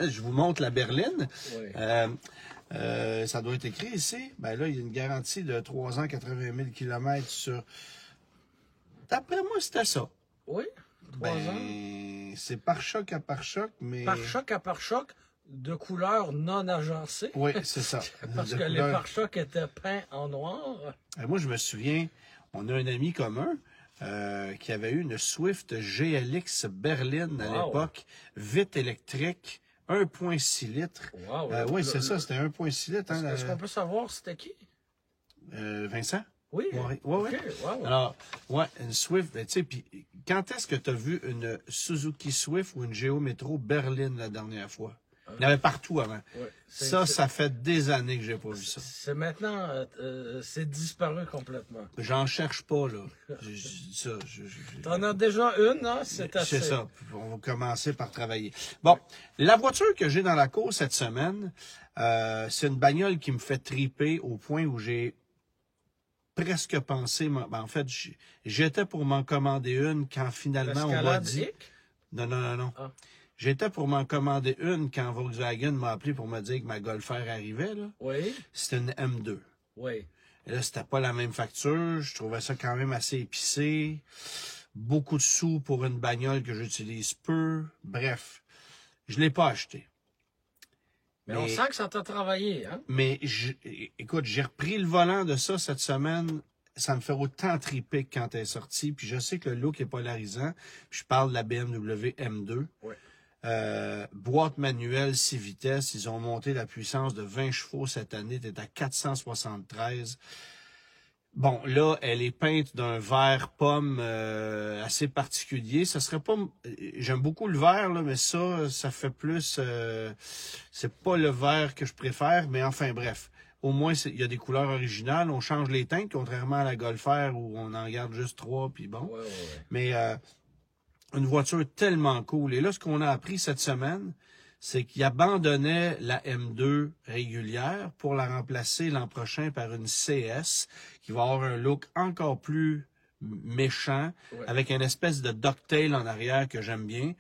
Je vous montre la berline. Oui. Ça doit être écrit ici. Ben là, il y a une garantie de 3 ans, 80 000 km sur... D'après moi, c'était ça. Oui. 3 ans. C'est par choc à par choc, mais... Par choc à par choc, de couleur non agencée. Oui, c'est ça. Parce De que les couleur. pare-chocs étaient peints en noir. Moi, je me souviens, on a un ami commun qui avait eu une Swift GLX Berlin à Wow. l'époque, vite électrique, 1,6 litres. Wow. Oui, c'est ça, c'était 1,6 litres. Hein, Est-ce qu'on peut savoir c'était qui? Vincent? Oui. Oui. OK, wow. Alors, ouais, une Swift, ben, tu sais, puis quand est-ce que tu as vu une Suzuki Swift ou une Geo Metro Berlin la dernière fois? Il y en avait partout avant. Ouais. Ça fait des années que j'ai pas vu ça. C'est maintenant, c'est disparu complètement. J'en cherche pas, là. T'en as déjà une, hein? C'est assez. C'est ça. On va commencer par travailler. Bon, la voiture que j'ai dans la cour cette semaine, c'est une bagnole qui me fait triper au point où j'ai presque pensé... En fait, j'étais pour m'en commander une quand finalement on m'a L'escalade dit... Hic? Non. Ah. J'étais pour m'en commander une quand Volkswagen m'a appelé pour me dire que ma Golf R arrivait, là. Oui. C'était une M2. Oui. Et là, c'était pas la même facture. Je trouvais ça quand même assez épicé. Beaucoup de sous pour une bagnole que j'utilise peu. Bref, je l'ai pas acheté. Mais on sent que ça t'a travaillé, hein? Mais écoute, j'ai repris le volant de ça cette semaine. Ça me fait autant triper que quand elle est sortie. Puis je sais que le look est polarisant. Je parle de la BMW M2. Oui. Boîte manuelle 6 vitesses. Ils ont monté la puissance de 20 chevaux cette année. T'es à 473. Bon, là, elle est peinte d'un vert pomme assez particulier. Ça serait pas... J'aime beaucoup le vert, là, mais ça fait plus... c'est pas le vert que je préfère, mais enfin, bref. Au moins, il y a des couleurs originales. On change les teintes, contrairement à la Golf R où on en garde juste 3, puis bon. Ouais. Mais une voiture tellement cool. Et là, ce qu'on a appris cette semaine, c'est qu'il abandonnait la M2 régulière pour la remplacer l'an prochain par une CS qui va avoir un look encore plus méchant, avec une espèce de ducktail en arrière que j'aime bien.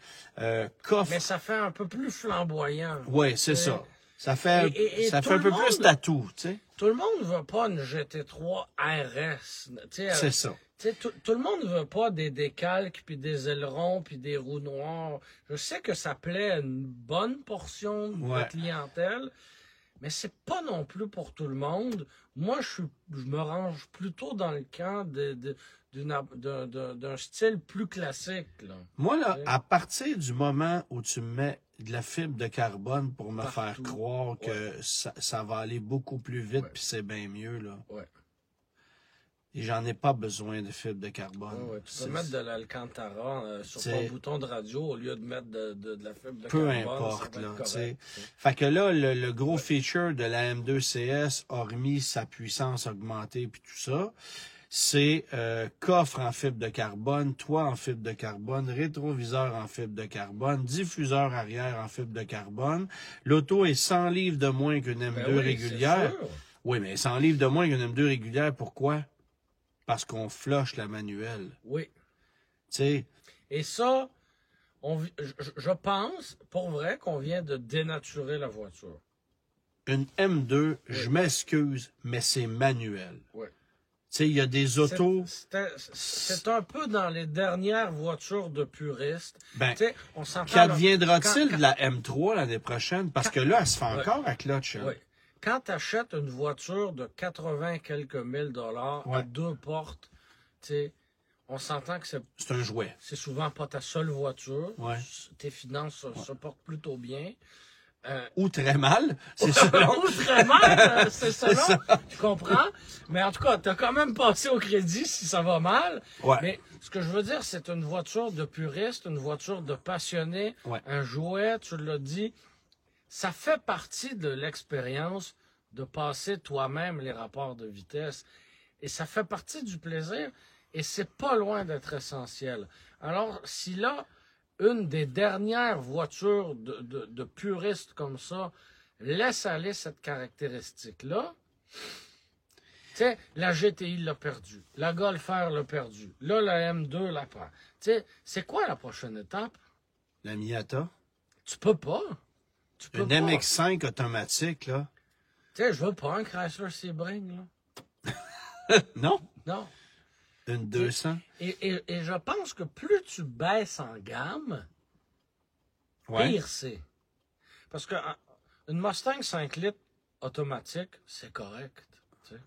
Coffre. Mais ça fait un peu plus flamboyant. Oui, c'est ça. Ça fait, ça fait un peu plus tatou, tu sais. Tout le monde veut pas une GT3 RS. C'est ça. Tout le monde veut pas des décalques, puis des ailerons, puis des roues noires. Je sais que ça plaît à une bonne portion de la clientèle, mais c'est pas non plus pour tout le monde. Moi, je me range plutôt dans le camp d'un style plus classique. Là. Moi, là, à partir du moment où tu me mets de la fibre de carbone pour me faire croire que ça va aller beaucoup plus vite, puis c'est bien mieux, là. Ouais. Et j'en ai pas besoin de fibre de carbone. Tu peux mettre de l'Alcantara sur ton bouton de radio au lieu de mettre de la fibre de peu carbone. Peu importe, là, tu sais. Fait que là, le gros feature de la M2 CS, hormis sa puissance augmentée puis tout ça, c'est coffre en fibre de carbone, toit en fibre de carbone, rétroviseur en fibre de carbone, diffuseur arrière en fibre de carbone. L'auto est 100 livres de moins qu'une M2 régulière. Oui, mais 100 livres de moins qu'une M2 régulière, pourquoi? Parce qu'on flush la manuelle. Oui. Tu sais. Et ça, je pense, pour vrai, qu'on vient de dénaturer la voiture. Une M2, je m'excuse, mais c'est manuel. Oui. Tu sais, il y a des autos... C'est un peu dans les dernières voitures de puristes. Ben, on s'entend... Qu'adviendra-t-il de la M3 l'année prochaine? Parce que là, elle se fait encore à clutch. Oui. Quand tu achètes une voiture de 80 quelques mille dollars à 2 portes, on s'entend que c'est un jouet. C'est souvent pas ta seule voiture. Ouais. Tes finances se portent plutôt bien. Ou très mal, c'est selon. Ou très mal, c'est selon. Tu comprends? Mais en tout cas, tu as quand même passé au crédit si ça va mal. Ouais. Mais ce que je veux dire, c'est une voiture de puriste, une voiture de passionné, un jouet, tu l'as dit. Ça fait partie de l'expérience de passer toi-même les rapports de vitesse. Et ça fait partie du plaisir. Et c'est pas loin d'être essentiel. Alors, si là, une des dernières voitures de puristes comme ça laisse aller cette caractéristique-là, tu sais, la GTI l'a perdu. La Golf R l'a perdu. Là, la M2 la prend. Tu sais, c'est quoi la prochaine étape? La Miata. Tu peux pas. Une MX-5 automatique, là. Tu sais, je veux pas un Chrysler Sebring, là. Non? Non. Une 200? Et je pense que plus tu baisses en gamme, pire c'est. Parce que une Mustang 5 litres automatique, c'est correct. Tu sais.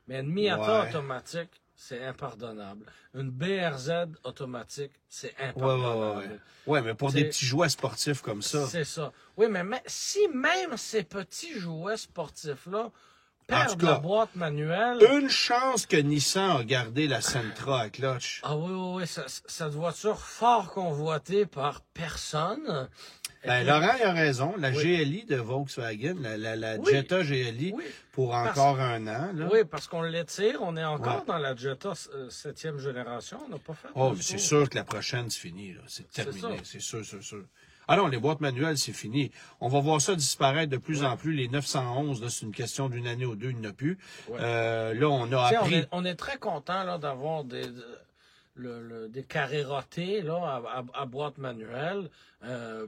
Mais une Miata Ouais. automatique, c'est impardonnable. Une BRZ automatique, c'est Ouais, impardonnable. Ouais, mais pour T'sais, des petits jouets sportifs comme ça. C'est ça. Oui, mais si même ces petits jouets sportifs-là En perdent tout la cas, boîte manuelle... une chance que Nissan a gardé la Sentra à clutch. Ah oui, oui, oui, cette voiture fort convoitée par personne. Ben, Écoute, Laurent, il a raison. La Oui. GLI de Volkswagen, la Oui. Jetta GLI, Oui. pour Parce- encore un an. Là. Oui, parce qu'on l'étire, on est encore Ouais. dans la Jetta 7e génération, on n'a pas fait Oh, le mais c'est tour. sûr que la prochaine, c'est fini. Là. C'est C'est terminé. ça. C'est sûr, sûr, sûr. Ah non, les boîtes manuelles, c'est fini. On va voir ça disparaître de plus en plus. Les 911, là, c'est une question d'une année ou deux, il n'y en a plus. Ouais. Là, on a Tu sais, appris... on est très content là, d'avoir des carré-rotés là, à boîte manuelle.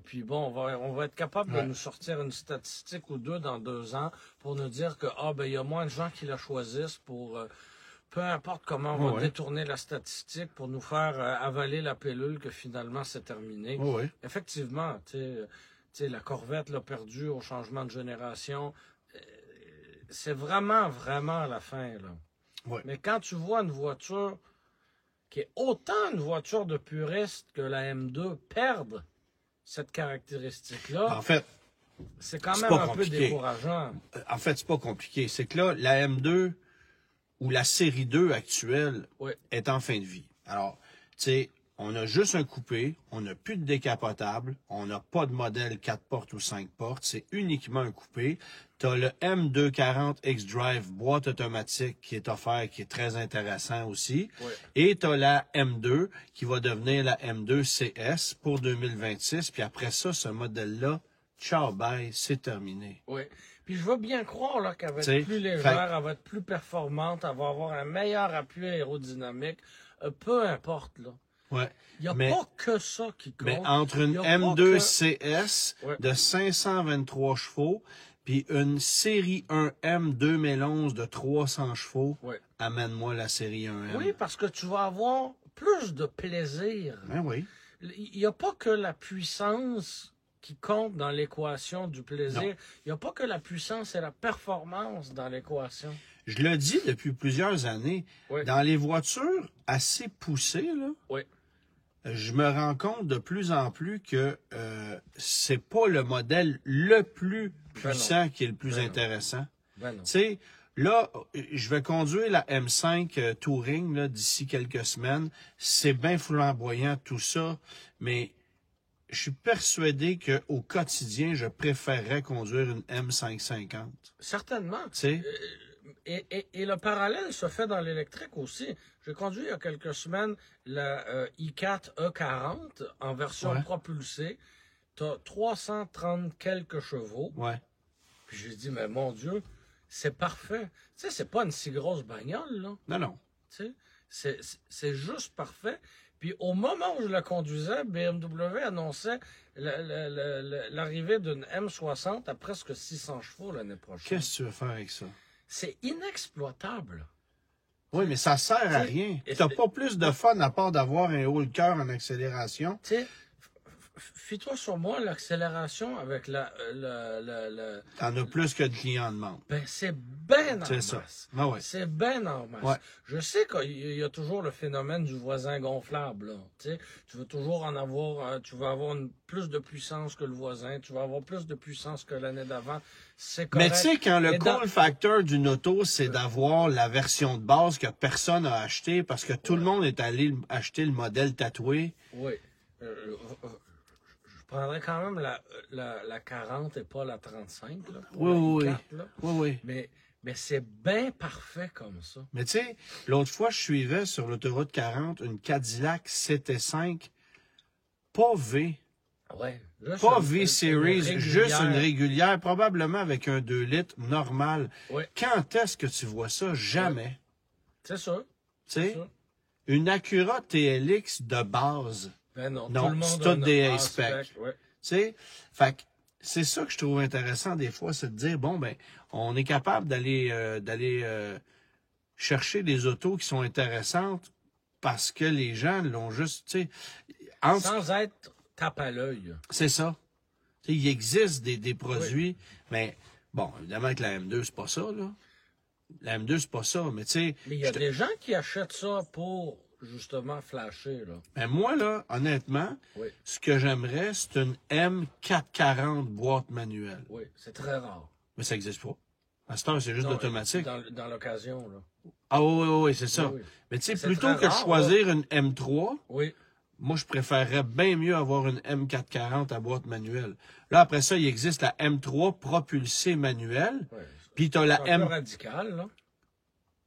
Puis bon, on va être capable de Ouais. nous sortir une statistique ou deux dans 2 ans pour nous dire que il y a moins de gens qui la choisissent pour peu importe comment on va Ouais. détourner la statistique pour nous faire avaler la pilule que finalement c'est terminé. Oh, oui. Effectivement, tu sais, la Corvette l'a perdu au changement de génération. C'est vraiment, vraiment la fin, là. Ouais. Mais quand tu vois une voiture qui est autant une voiture de puriste que la M2 perdre cette caractéristique-là, En fait, c'est quand c'est même pas un peu compliqué. décourageant. c'est pas compliqué. C'est que là, la M2 ou la série 2 actuelle Oui. est en fin de vie. Alors, tu sais, on a juste un coupé, on n'a plus de décapotable, on n'a pas de modèle 4 portes ou 5 portes, c'est uniquement un coupé. Tu as le M240 X-Drive boîte automatique qui est offert, qui est très intéressant aussi. Oui. Et tu as la M2 qui va devenir la M2 CS pour 2026. Puis après ça, ce modèle-là, ciao, bye, c'est terminé. Oui. Puis je veux bien croire là, qu'elle va T'sais, être plus légère, elle va être plus performante, elle va avoir un meilleur appui aérodynamique. Peu importe, là. Ouais. Il n'y a Mais- pas que ça qui compte. Mais entre une Il y a pas M2 que- CS Ouais. de 523 chevaux puis une série 1M 2011 de 300 chevaux, Ouais. amène-moi la série 1M. Oui, parce que tu vas avoir plus de plaisir. Ben oui. Il n'y a pas que la puissance qui compte dans l'équation du plaisir. Non. Il n'y a pas que la puissance et la performance dans l'équation. Je le dis depuis plusieurs années, Oui. dans les voitures assez poussées, là, Oui. je me rends compte de plus en plus que c'est pas le modèle le plus puissant qui est le plus Ben non. intéressant. Ben non. Tu sais, là, je vais conduire la M5 Touring là, d'ici quelques semaines. C'est bien flamboyant tout ça, mais je suis persuadé qu'au quotidien, je préférerais conduire une M550. Certainement. Tu sais? Et le parallèle se fait dans l'électrique aussi. J'ai conduit il y a quelques semaines la i4 E40 en version Ouais. propulsée. Tu as 330 quelques chevaux. Ouais. Puis j'ai dit, mais mon Dieu, c'est parfait. Tu sais, c'est pas une si grosse bagnole, là. Non, non. Tu sais, c'est juste parfait. Puis au moment où je la conduisais, BMW annonçait l'arrivée d'une M60 à presque 600 chevaux l'année prochaine. Qu'est-ce que tu veux faire avec ça? C'est inexploitable. Oui, mais ça sert à T'sais, rien. et- T'as pas plus de fun à part d'avoir un haut le cœur en accélération. Tu sais, fie-toi sur moi, l'accélération avec T'en as plus que de clients demandent. ben, c'est ben en C'est ça. masse. Ah ouais. C'est ben en masse. Ouais. Je sais qu'il y a toujours le phénomène du voisin gonflable. Là. Tu sais, tu veux toujours en avoir, tu veux avoir plus de puissance que le voisin, tu veux avoir plus de puissance que l'année d'avant. C'est correct. Mais tu sais, quand le Mais dans- cool factor d'une auto, c'est d'avoir la version de base que personne n'a acheté parce que tout le monde est allé acheter le modèle tatoué. Oui. Je prendrais quand même la 40 et pas la 35. Là, pour Oui, la oui, i4, là. oui. Oui, oui. Mais c'est bien parfait comme ça. Mais tu sais, l'autre fois, je suivais sur l'autoroute 40 une Cadillac CT5, pas V, Ouais. Juste pas une V-Series, régulière. juste une régulière, probablement avec un 2 litres normal. Oui, Quand est-ce que tu vois ça? Jamais. c'est ça. Tu C'est sais, ça. une Acura TLX de base. Ben non, Non, tout le monde c'est a tout un des A-spec, A-spec. ouais. Tu sais, fait que c'est ça que je trouve intéressant des fois, c'est de dire, bon, ben, on est capable d'aller chercher des autos qui sont intéressantes parce que les gens l'ont juste, tu sais, Sans être tape à l'œil. c'est ça. Tu sais, il existe des produits, mais bon, évidemment que la M2, c'est pas ça, là. La M2, c'est pas ça, mais tu sais... Mais il y a des gens qui achètent ça pour, justement, flasher, là. Ben moi, là, honnêtement, Oui, ce que j'aimerais, c'est une M440 boîte manuelle. oui, c'est très rare. Mais ça n'existe pas. À cette heure, c'est juste Non, l'automatique. dans l'occasion, là. Ah oui, c'est ça. Oui, oui. Mais tu sais, C'est plutôt très que de rare, choisir une M3, Oui, moi, je préférerais bien mieux avoir une M440 à boîte manuelle. Là, après ça, il existe la M3 propulsée manuelle. oui. Puis tu as C'est la un peu M... radical, là.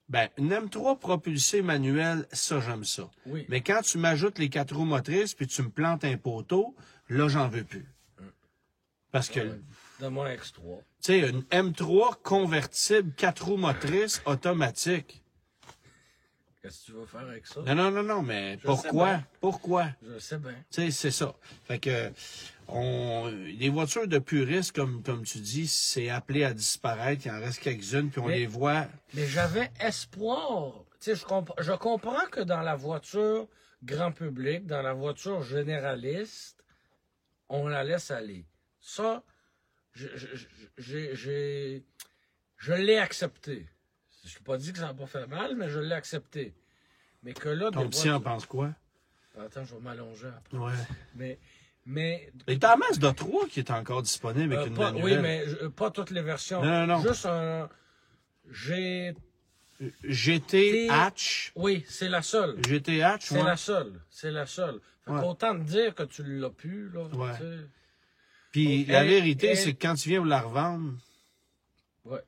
Ben, une M3 propulsée manuelle, ça, j'aime ça. Oui. Mais quand tu m'ajoutes les 4 roues motrices puis tu me plantes un poteau, là, j'en veux plus. Parce que, Ouais. Donne-moi un X3. tu sais, une M3 convertible, 4 roues motrices, automatique. Qu'est-ce que tu veux faire avec ça? Non, mais Je sais pourquoi? bien. Pourquoi? Je sais bien. Tu sais, c'est ça. Fait que, les voitures de puristes, comme tu dis, c'est appelé à disparaître. Il en reste quelques-unes, puis on Mais- les voit. Mais j'avais espoir. Tu sais, je comprends que dans la voiture grand public, dans la voiture généraliste, on la laisse aller. Ça, je l'ai accepté. Je ne pas dit que ça n'a pas fait mal, mais je l'ai accepté. Mais que là, Ton des petit en voitures... pense quoi? Attends, je vais m'allonger après. Ouais. Mais Et t'as la Mazda 3 qui est encore disponible avec une oui, manuelle. mais pas toutes les versions. Non. Juste un... J'ai... GT Hatch. Oui, c'est la seule. GT Hatch, C'est ouais. la seule. C'est la seule. Fait Ouais. qu'autant te dire que tu l'as pu, là. Ouais. Tu sais. Puis Donc, la elle- vérité, elle- c'est que quand tu viens vous la revendre, Ouais.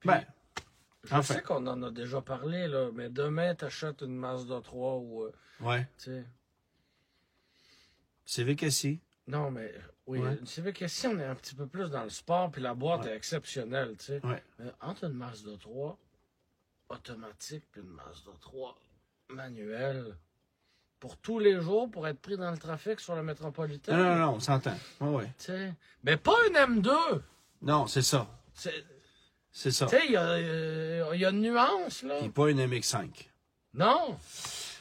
ben, Je enfin. sais qu'on en a déjà parlé, là, mais demain, t'achètes une Mazda 3 ou, ouais, tu sais... c'est VKC. Non, mais, oui, Ouais. c'est vrai qu'ici, on est un petit peu plus dans le sport, puis la boîte est exceptionnelle, tu sais. Ouais. Mais entre une Mazda 3 automatique puis une Mazda 3 manuelle, pour tous les jours, pour être pris dans le trafic sur le métropolitain, Non, on s'entend. Ouais. tu sais. Mais pas une M2! Non, c'est ça. C'est- C'est ça. Tu sais, il y a une nuance, là. Puis pas une MX5. Non!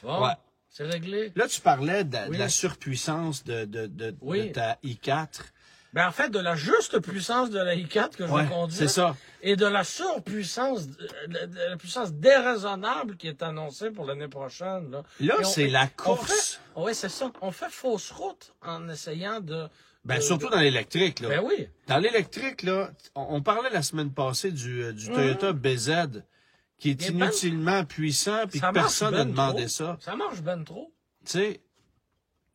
Bon, Ouais. c'est réglé. Là, tu parlais de Oui. la surpuissance de Oui. ta i4. Ben, en fait, de la juste puissance de la i4 que je Ouais, vais conduire. c'est ça. Et de la surpuissance, de la puissance déraisonnable qui est annoncée pour l'année prochaine, là. Là, Et c'est la course. Oui, c'est ça. On fait fausse route en essayant de... Ben, de- surtout de- dans l'électrique, là. Ben oui. Dans l'électrique, là, on parlait la semaine passée du Toyota BZ, qui est Il est ben- inutilement puissant, puis Ça que marche personne n'a ben demandé trop. ça. Ça marche ben trop. Tu sais,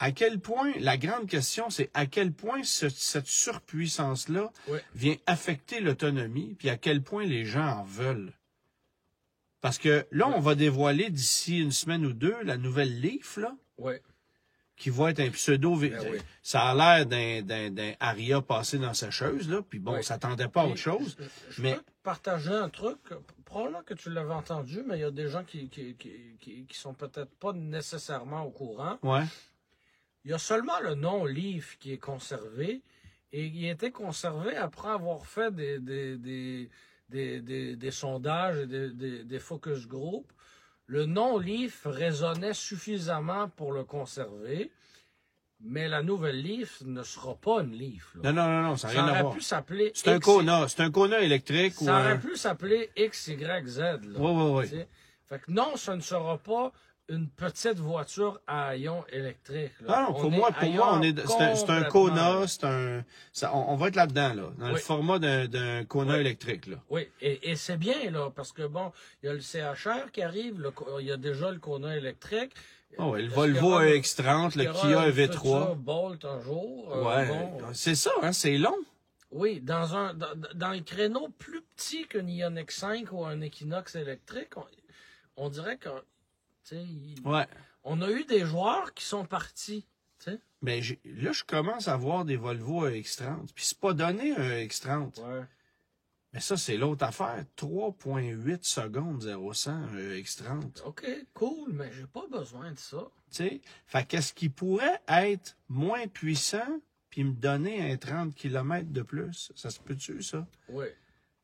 à quel point, la grande question, c'est à quel point cette surpuissance-là Oui. vient affecter l'autonomie, puis à quel point les gens en veulent. Parce que là, on va dévoiler d'ici une semaine ou deux la nouvelle Leaf, là, Oui. qui va être un pseudo... Ben oui. Ça a l'air d'un Aria passé dans sa cheuse, là, puis bon, Oui. on s'attendait pas à autre chose. Je mais- peux te partager un truc. Probablement que tu l'avais entendu, mais il y a des gens qui sont peut-être pas nécessairement au courant. Ouais. Il y a seulement le nom Leaf qui est conservé, et il a été conservé après avoir fait des sondages et des focus group. Le nom Leaf résonnait suffisamment pour le conserver, mais la nouvelle Leaf ne sera pas une Leaf. Là. Non, ça n'a Ça rien à aurait voir. pu s'appeler C'est un X- Kona, électrique ou Ça un... aurait pu s'appeler XYZ. Là, Oui. tu sais. Fait que non, ce ne sera pas une petite voiture à ion électrique. Là. Non, pour moi, on est, c'est un Kona, on va être là-dedans, là, dans le Oui. format d'un Kona Oui. électrique, là. Oui, et c'est bien, là, parce que bon, il y a le CHR qui arrive, il y a déjà le Kona électrique. Oh, ouais, le Est-ce Volvo qu'il y aura- EX30, est-ce qu'il le y aura Kia un EV3. futur Bolt un jour. Ouais, Bon, c'est ça, hein, c'est long. oui, dans les créneaux plus petits qu'un Ioniq 5 ou un Equinox électrique, on dirait que, tu sais, Ouais. on a eu des joueurs qui sont partis, tu sais. Mais là, je commence à voir des Volvo EX30, puis c'est pas donné un EX30. Ouais. Mais ça, c'est l'autre affaire. 3,8 secondes 0-100, un EX30. OK, cool, mais j'ai pas besoin de ça. Tu sais, fait qu'est-ce qui pourrait être moins puissant puis me donner un 30 km de plus? Ça se peut-tu, ça? Oui.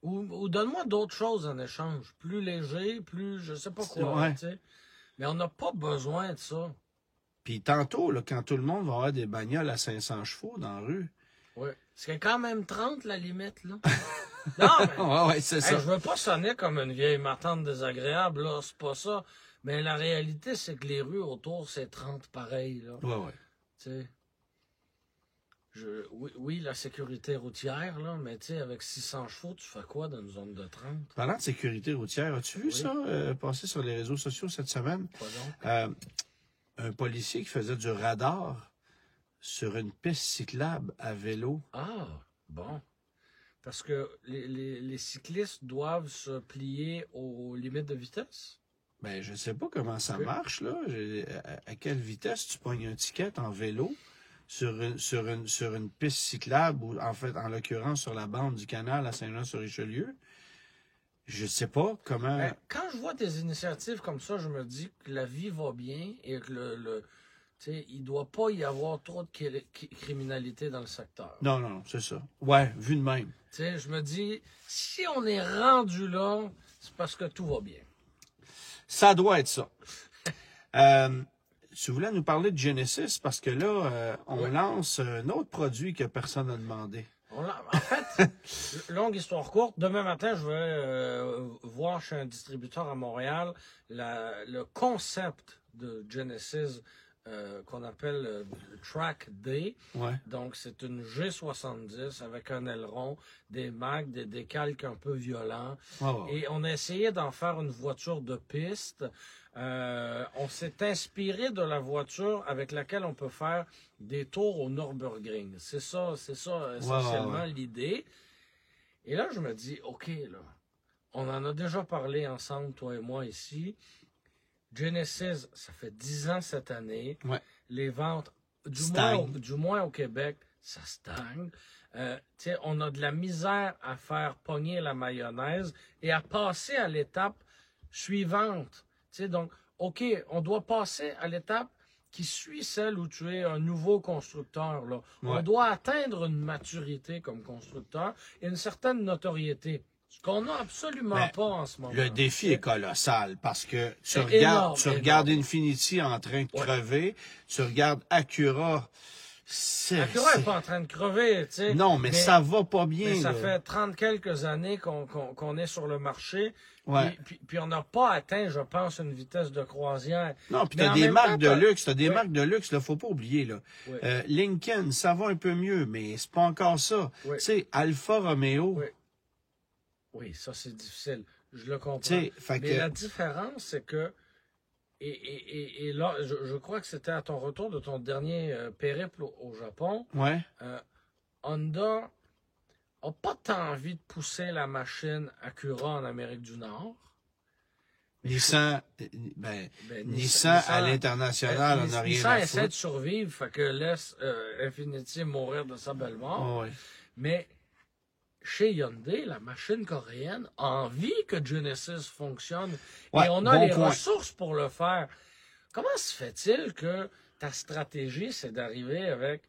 Ou donne-moi d'autres choses en échange. Plus léger, plus je sais pas quoi. Ouais. Tu sais. Mais on n'a pas besoin de ça. Puis tantôt, là, quand tout le monde va avoir des bagnoles à 500 chevaux dans la rue. Oui. C'est quand même 30, la limite, là. Non, mais... ouais, c'est ça. Je veux pas sonner comme une vieille matante désagréable, là. C'est pas ça. Mais la réalité, c'est que les rues autour, c'est 30 pareil, là. Ouais. Tu sais... Oui, la sécurité routière, là, mais tu sais, avec 600 chevaux, tu fais quoi dans une zone de 30? Parlant de sécurité routière, as-tu vu ça passer sur les réseaux sociaux cette semaine? Quoi donc? Un policier qui faisait du radar sur une piste cyclable à vélo. Ah, bon. Parce que les cyclistes doivent se plier aux limites de vitesse? Ben, je sais pas comment ça marche, là. À quelle vitesse tu pognes un ticket en vélo sur une piste cyclable, ou en fait, en l'occurrence, sur la bande du canal à Saint-Jean-sur-Richelieu? Je sais pas comment... Ben, quand je vois des initiatives comme ça, je me dis que la vie va bien et que il doit pas y avoir trop de criminalité dans le secteur. Non, c'est ça. Ouais, vu de même. Je me dis, si on est rendu là, c'est parce que tout va bien. Ça doit être ça. Tu voulais nous parler de Genesis parce que là, on lance un autre produit que personne n'a demandé. En fait, longue histoire courte, demain matin, je vais voir chez un distributeur à Montréal le concept de Genesis qu'on appelle le Track Day. Ouais. Donc, c'est une G70 avec un aileron, des mags, des décalques un peu violents. Ouais. Et on a essayé d'en faire une voiture de piste. On s'est inspiré de la voiture avec laquelle on peut faire des tours au Nürburgring. C'est ça essentiellement l'idée. Et là, je me dis, OK, là, on en a déjà parlé ensemble, toi et moi, ici. Genesis, ça fait 10 ans cette année. Ouais. Les ventes, du moins au Québec, ça stagne. On a de la misère à faire pogner la mayonnaise et à passer à l'étape suivante. Donc, OK, on doit passer à l'étape qui suit celle où tu es un nouveau constructeur. Là. Ouais. On doit atteindre une maturité comme constructeur et une certaine notoriété. Ce qu'on n'a absolument pas en ce moment. Le défi est colossal parce que tu regardes Infiniti en train de crever, tu regardes Acura. Acura n'est pas en train de crever, tu sais. Non, mais ça va pas bien. Mais ça fait 30 quelques années qu'on est sur le marché. Ouais. Puis on n'a pas atteint, je pense, une vitesse de croisière. Non, puis t'as des marques de luxe. T'as des marques de luxe, là, faut pas oublier, là. Oui. Lincoln, ça va un peu mieux, mais c'est pas encore ça. Oui. Tu sais, Alfa Romeo. Oui, ça c'est difficile. Je le comprends. Mais la différence, c'est que et là, je crois que c'était à ton retour de ton dernier périple au Japon. Ouais. Honda n'a pas tant envie de pousser la machine Acura en Amérique du Nord. Nissan, Nissan à l'international, on n'a rien Nissan à foutre. essaie de survivre, fait que laisse Infiniti mourir de sa belle mort. Ouais. Mais chez Hyundai, la machine coréenne a envie que Genesis fonctionne. Et on a les ressources pour le faire. Comment se fait-il que ta stratégie, c'est d'arriver avec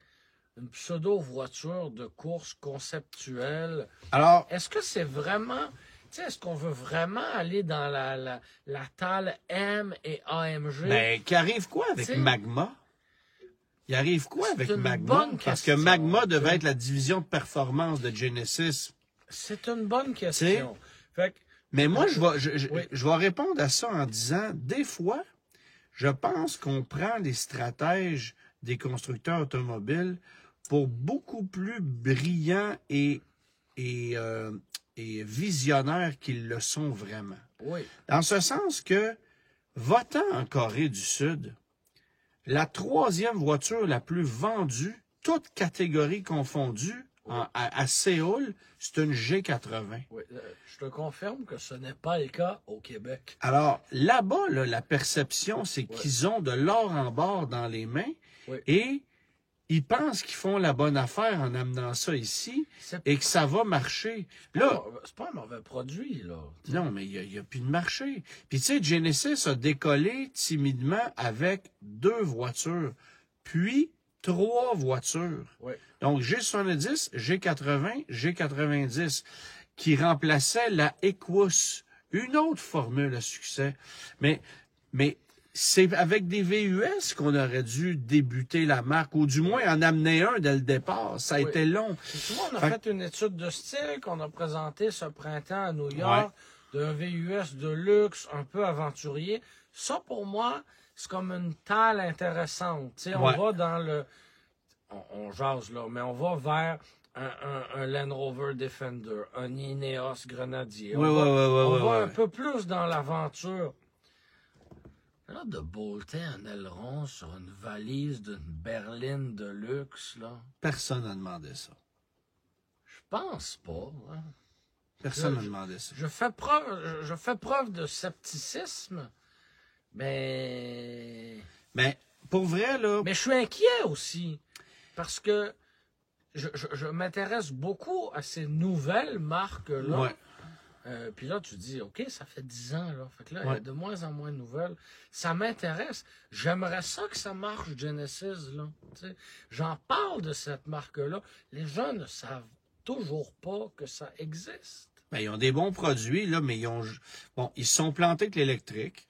une pseudo-voiture de course conceptuelle? Alors, est-ce que c'est vraiment... Est-ce qu'on veut vraiment aller dans la tale M et AMG? Ben, qu'arrive quoi avec Magma? Il arrive quoi avec Magma? Parce que Magma devait être la division de performance de Genesis. C'est une bonne question. Mais moi, je vais répondre à ça en disant, des fois, je pense qu'on prend les stratèges des constructeurs automobiles pour beaucoup plus brillants et visionnaires qu'ils le sont vraiment. Oui. Dans ce sens que, votant en Corée du Sud, la 3e voiture la plus vendue, toutes catégories confondues, à Séoul, c'est une G80. Oui, je te confirme que ce n'est pas le cas au Québec. Alors, là-bas, la perception, c'est qu'ils ont de l'or en barre dans les mains et ils pensent qu'ils font la bonne affaire en amenant ça ici et que ça va marcher. Là, c'est pas un mauvais produit, là. Non, mais il y a plus de marché. Puis tu sais, Genesis a décollé timidement avec 2 voitures, puis 3 voitures. Oui. Donc G70, G80, G90, qui remplaçait la Equus, une autre formule à succès. Mais c'est avec des VUS qu'on aurait dû débuter la marque, ou du moins en amener un dès le départ. Ça a été long. Et tu vois, on a fait une étude de style qu'on a présentée ce printemps à New York, d'un VUS de luxe, un peu aventurier. Ça, pour moi, c'est comme une talle intéressante. Tu sais, on va dans le... On jase là, mais on va vers un Land Rover Defender, un Ineos Grenadier. On va un peu plus dans l'aventure. Là, de bolter un aileron sur une valise d'une berline de luxe, là. Personne n'a demandé ça. Je pense pas. Hein. Personne n'a demandé ça. Je fais preuve de scepticisme, mais pour vrai, là... Mais je suis inquiet aussi, parce que je m'intéresse beaucoup à ces nouvelles marques-là. Ouais. Puis là, tu dis, OK, ça fait 10 ans, là. Fait que là, il y a de moins en moins de nouvelles. Ça m'intéresse. J'aimerais ça que ça marche, Genesis, là. T'sais, j'en parle de cette marque-là. Les gens ne savent toujours pas que ça existe. Ben, ils ont des bons produits, là, mais ils se sont plantés avec l'électrique.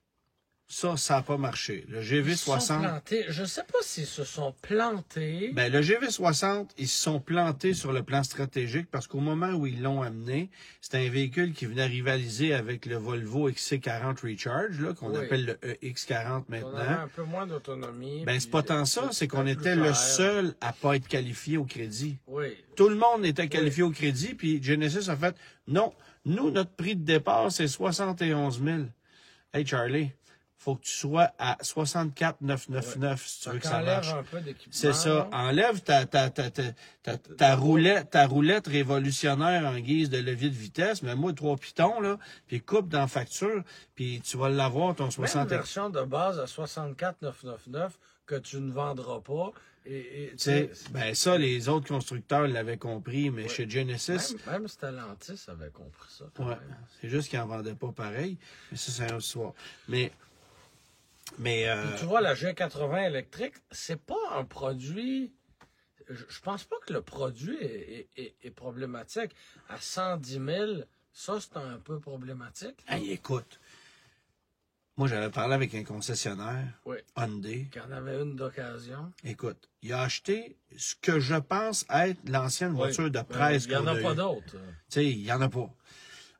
Ça n'a pas marché. Le GV60... Ils se sont plantés. Je ne sais pas s'ils se sont plantés. Ben, le GV60, ils se sont plantés sur le plan stratégique parce qu'au moment où ils l'ont amené, c'était un véhicule qui venait rivaliser avec le Volvo XC40 Recharge, là, qu'on appelle le EX40 maintenant. On avait un peu moins d'autonomie. Ben, c'est pas tant ça, c'est qu'on était le seul à pas être qualifié au crédit. Oui. Tout le monde était qualifié au crédit, puis Genesis a fait, non, nous, notre prix de départ, c'est 71 000. Hey, Charlie, faut que tu sois à 64 999 si tu veux que ça marche. C'est ça. Enlève ta roulette révolutionnaire en guise de levier de vitesse, mais moi 3 pitons, là, puis coupe dans la facture, puis tu vas l'avoir, ton 60... Même version de base à 64 999 que tu ne vendras pas. Ben ça, les autres constructeurs l'avaient compris, mais chez Genesis... Même Stellantis avait compris ça. Ouais, c'est juste qu'ils n'en vendaient pas pareil, mais ça, c'est un autre histoire. Mais tu vois, la G80 électrique, c'est pas un produit... Je pense pas que le produit est problématique. À 110 000, ça, c'est un peu problématique. Hey, écoute, moi, j'avais parlé avec un concessionnaire, Hyundai. Qui en avait une d'occasion. Écoute, il a acheté ce que je pense être l'ancienne voiture de presse. Il n'y en a pas d'autres. Tu sais, il n'y en a pas.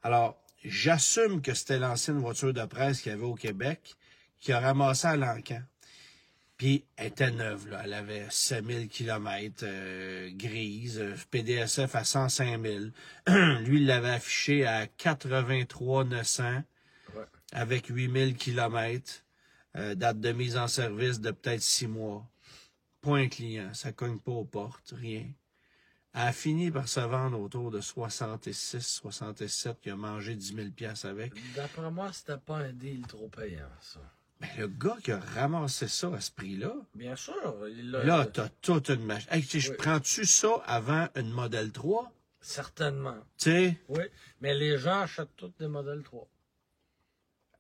Alors, j'assume que c'était l'ancienne voiture de presse qu'il y avait au Québec, qui a ramassé à l'encan. Puis, elle était neuve, là. Elle avait 7000 km, grise, PDSF à 105 000. Lui, il l'avait affiché à 83 900, avec 8000 km, date de mise en service de peut-être 6 mois. Point client, ça cogne pas aux portes, rien. Elle a fini par se vendre autour de 66, 67, qui a mangé 10 000 $ avec. D'après moi, c'était pas un deal trop payant, ça. Ben, le gars qui a ramassé ça à ce prix-là... Bien sûr. Là, t'as toute une machine. Hey, prends-tu ça avant une Model 3? Certainement. Tu sais? Oui, mais les gens achètent toutes des Model 3.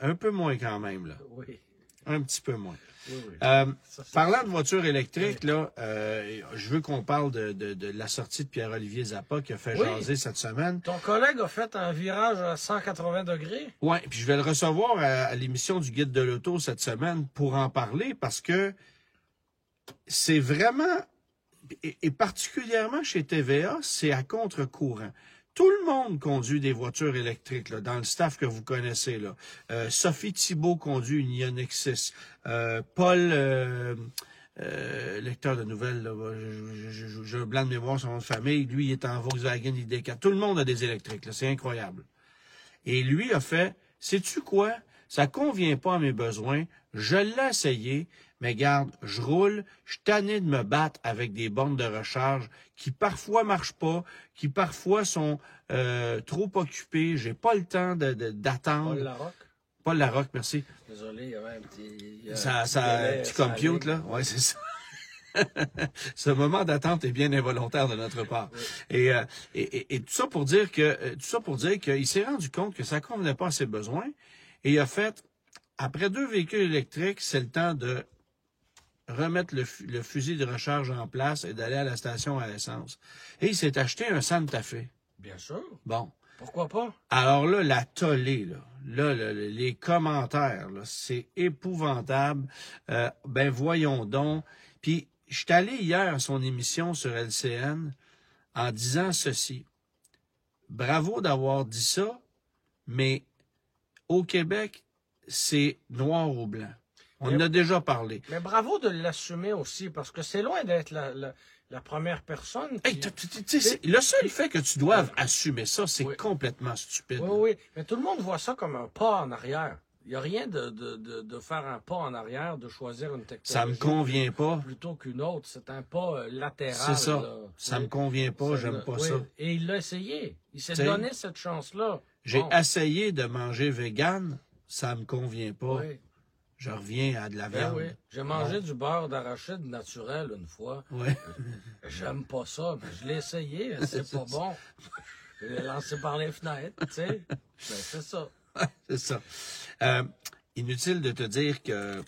Un peu moins quand même, là. Oui. Un petit peu moins. Oui. Parlant de voitures électriques, là, je veux qu'on parle de la sortie de Pierre-Olivier Zappa qui a fait jaser cette semaine. Ton collègue a fait un virage à 180 degrés. Oui, puis je vais le recevoir à l'émission du Guide de l'Auto cette semaine pour en parler parce que c'est vraiment, et particulièrement chez TVA, c'est à contre-courant. Tout le monde conduit des voitures électriques, là, dans le staff que vous connaissez, là. Sophie Thibault conduit une Ioniq 6. Paul, lecteur de nouvelles, là, j'ai un blanc de mémoire sur son nom de famille. Lui, il est en Volkswagen ID4. Tout le monde a des électriques, là. C'est incroyable. Et lui a fait, sais-tu quoi? Ça convient pas à mes besoins. Je l'ai essayé, mais garde, je roule, je suis tanné de me battre avec des bornes de recharge qui parfois marchent pas, qui parfois sont trop occupées. J'ai pas le temps d'attendre. Paul Larocque? Paul Larocque, merci. Désolé, il y avait un petit... un petit compute, là. Ouais, c'est ça. Ce moment d'attente est bien involontaire de notre part. Oui. Et tout ça pour dire qu'il s'est rendu compte que ça convenait pas à ses besoins. Et il a fait, après 2 véhicules électriques, c'est le temps de remettre le fusil de recharge en place et d'aller à la station à essence. Et il s'est acheté un Santa Fe. Bien sûr. Bon. Pourquoi pas? Alors là, la tollée, là. les commentaires, là, c'est épouvantable. Ben voyons donc. Puis, je suis allé hier à son émission sur LCN en disant ceci. Bravo d'avoir dit ça, mais au Québec, c'est noir ou blanc. On en a déjà parlé. Mais bravo de l'assumer aussi, parce que c'est loin d'être la première personne qui... Hey, le seul fait que tu doives assumer ça, c'est complètement stupide. Oui, oui, mais tout le monde voit ça comme un pas en arrière. Il n'y a rien de faire un pas en arrière, de choisir une technologie. Ça me convient pas. Plutôt qu'une autre. C'est un pas latéral. C'est ça. Là. Ça me convient pas, j'aime pas ça. Et il l'a essayé. Il s'est donné cette chance-là. J'ai essayé de manger vegan, ça me convient pas. Oui. Je reviens à de la viande. Oui. J'ai mangé du beurre d'arachide naturel une fois. Oui. J'aime pas ça, mais je l'ai essayé, c'est pas bon. Je l'ai lancé par les fenêtres, tu sais. Ben, c'est ça. C'est ça. Inutile de te dire que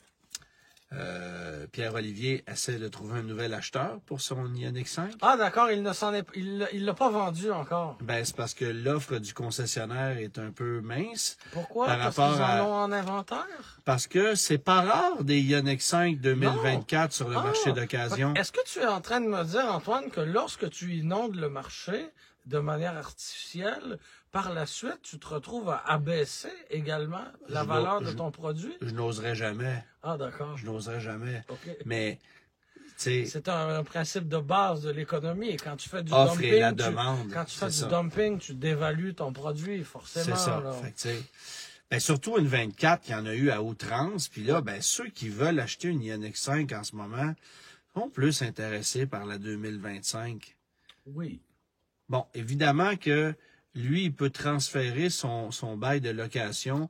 Pierre-Olivier essaie de trouver un nouvel acheteur pour son Ioniq 5. Ah, d'accord, il l'a pas vendu encore. Ben, c'est parce que l'offre du concessionnaire est un peu mince. Pourquoi? Parce qu'ils en ont en inventaire? Parce que c'est pas rare des Ioniq 5 2024 sur le marché d'occasion. Est-ce que tu es en train de me dire, Antoine, que lorsque tu inondes le marché de manière artificielle, par la suite, tu te retrouves à abaisser également la valeur de ton produit? Je n'oserais jamais. Ah, d'accord. Je n'oserais jamais. Okay. Mais, tu sais... C'est un principe de base de l'économie. Et quand tu fais du offre dumping, et la demande. Quand tu fais du dumping, tu dévalues ton produit, forcément. C'est ça. Là. Fait que, tu sais... Ben, surtout une 24, il y en a eu à outrance. Puis là, ben, ceux qui veulent acheter une Ioniq 5 en ce moment sont plus intéressés par la 2025. Oui. Bon, évidemment que lui, il peut transférer son bail de location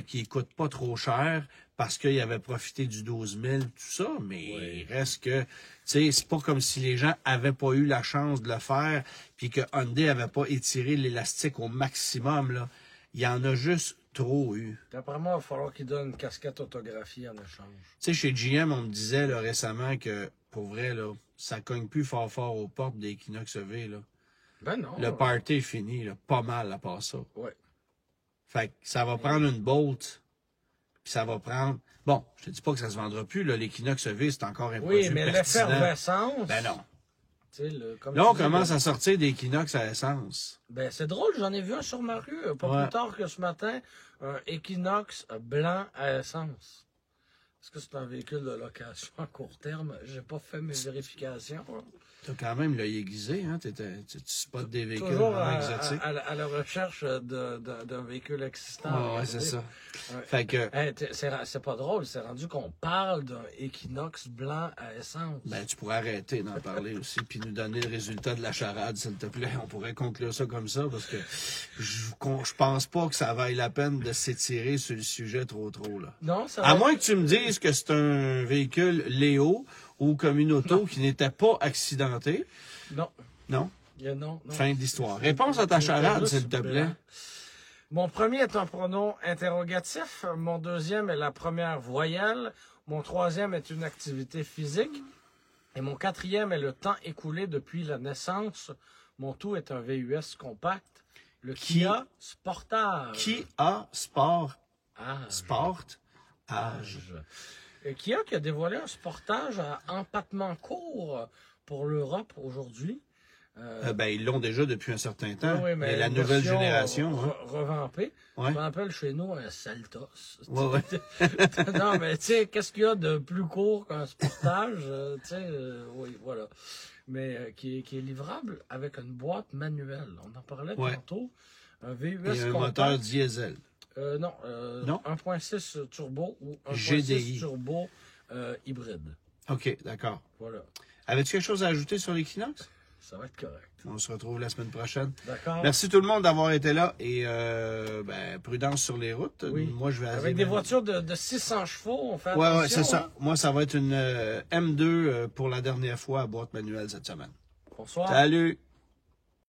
qui ne coûte pas trop cher parce qu'il avait profité du 12 000, tout ça, mais il reste que, tu sais, c'est pas comme si les gens avaient pas eu la chance de le faire puis que Hyundai avait pas étiré l'élastique au maximum, là. Il y en a juste trop eu. D'après moi, il va falloir qu'il donne une casquette autographiée en échange. Tu sais, chez GM, on me disait là, récemment que, pour vrai, là, ça cogne plus fort aux portes des Equinox EV, là. Ben non. Le party est fini, là, pas mal à part ça. Oui. Fait que ça va prendre une Bolt, puis ça va prendre... Bon, je te dis pas que ça se vendra plus, là, l'Equinox EV, c'est encore un produit mais pertinent. l'effervescence... Ben non. Comme là, on commence à sortir des Equinox à essence. Ben, c'est drôle, j'en ai vu un sur ma rue, pas plus tard que ce matin, un Equinox blanc à essence. Est-ce que c'est un véhicule de location à court terme? J'ai pas fait mes vérifications. T'as quand même l'œil aiguisé, hein? Tu spots des véhicules toujours exotiques. À la recherche d'un véhicule existant. Ouais, c'est ça. Fait que... c'est pas drôle, c'est rendu qu'on parle d'un Equinox blanc à essence. Ben, tu pourrais arrêter d'en parler aussi, puis nous donner le résultat de la charade, s'il te plaît. On pourrait conclure ça comme ça, parce que je pense pas que ça vaille la peine de s'étirer sur le sujet trop, là. Non, ça à moins que tu me dises que c'est un véhicule Léo ou comme une auto qui n'était pas accidentée. Non. Non? Non. Fin de l'histoire. Réponse à ta charade, s'il te plaît. Mon premier est un pronom interrogatif. Mon deuxième est la première voyelle. Mon troisième est une activité physique. Et mon quatrième est le temps écoulé depuis la naissance. Mon tout est un VUS compact. Le Kia Sportage. Kia Sport. Sport. Kia qui a dévoilé un Sportage à empattement court pour l'Europe aujourd'hui. Ben, ils l'ont déjà depuis un certain temps. Oui, mais la nouvelle génération. Revampée. Ouais. Je m'appelle chez nous un Saltos. Ouais. Non, mais tu sais, qu'est-ce qu'il y a de plus court qu'un Sportage? Oui, voilà. Mais qui est livrable avec une boîte manuelle. On en parlait tantôt. Un VUS et un moteur diesel. Non, 1.6 turbo ou 1.6 turbo hybride. OK, d'accord. Voilà. Avais-tu quelque chose à ajouter sur l'Equinox? Ça va être correct. On se retrouve la semaine prochaine. D'accord. Merci tout le monde d'avoir été là et prudence sur les routes. Oui. Moi, je vais avec des voitures de 600 chevaux, on fait attention. attention. Ouais, c'est ça. Moi, ça va être une M2 pour la dernière fois à boîte manuelle cette semaine. Bonsoir. Salut!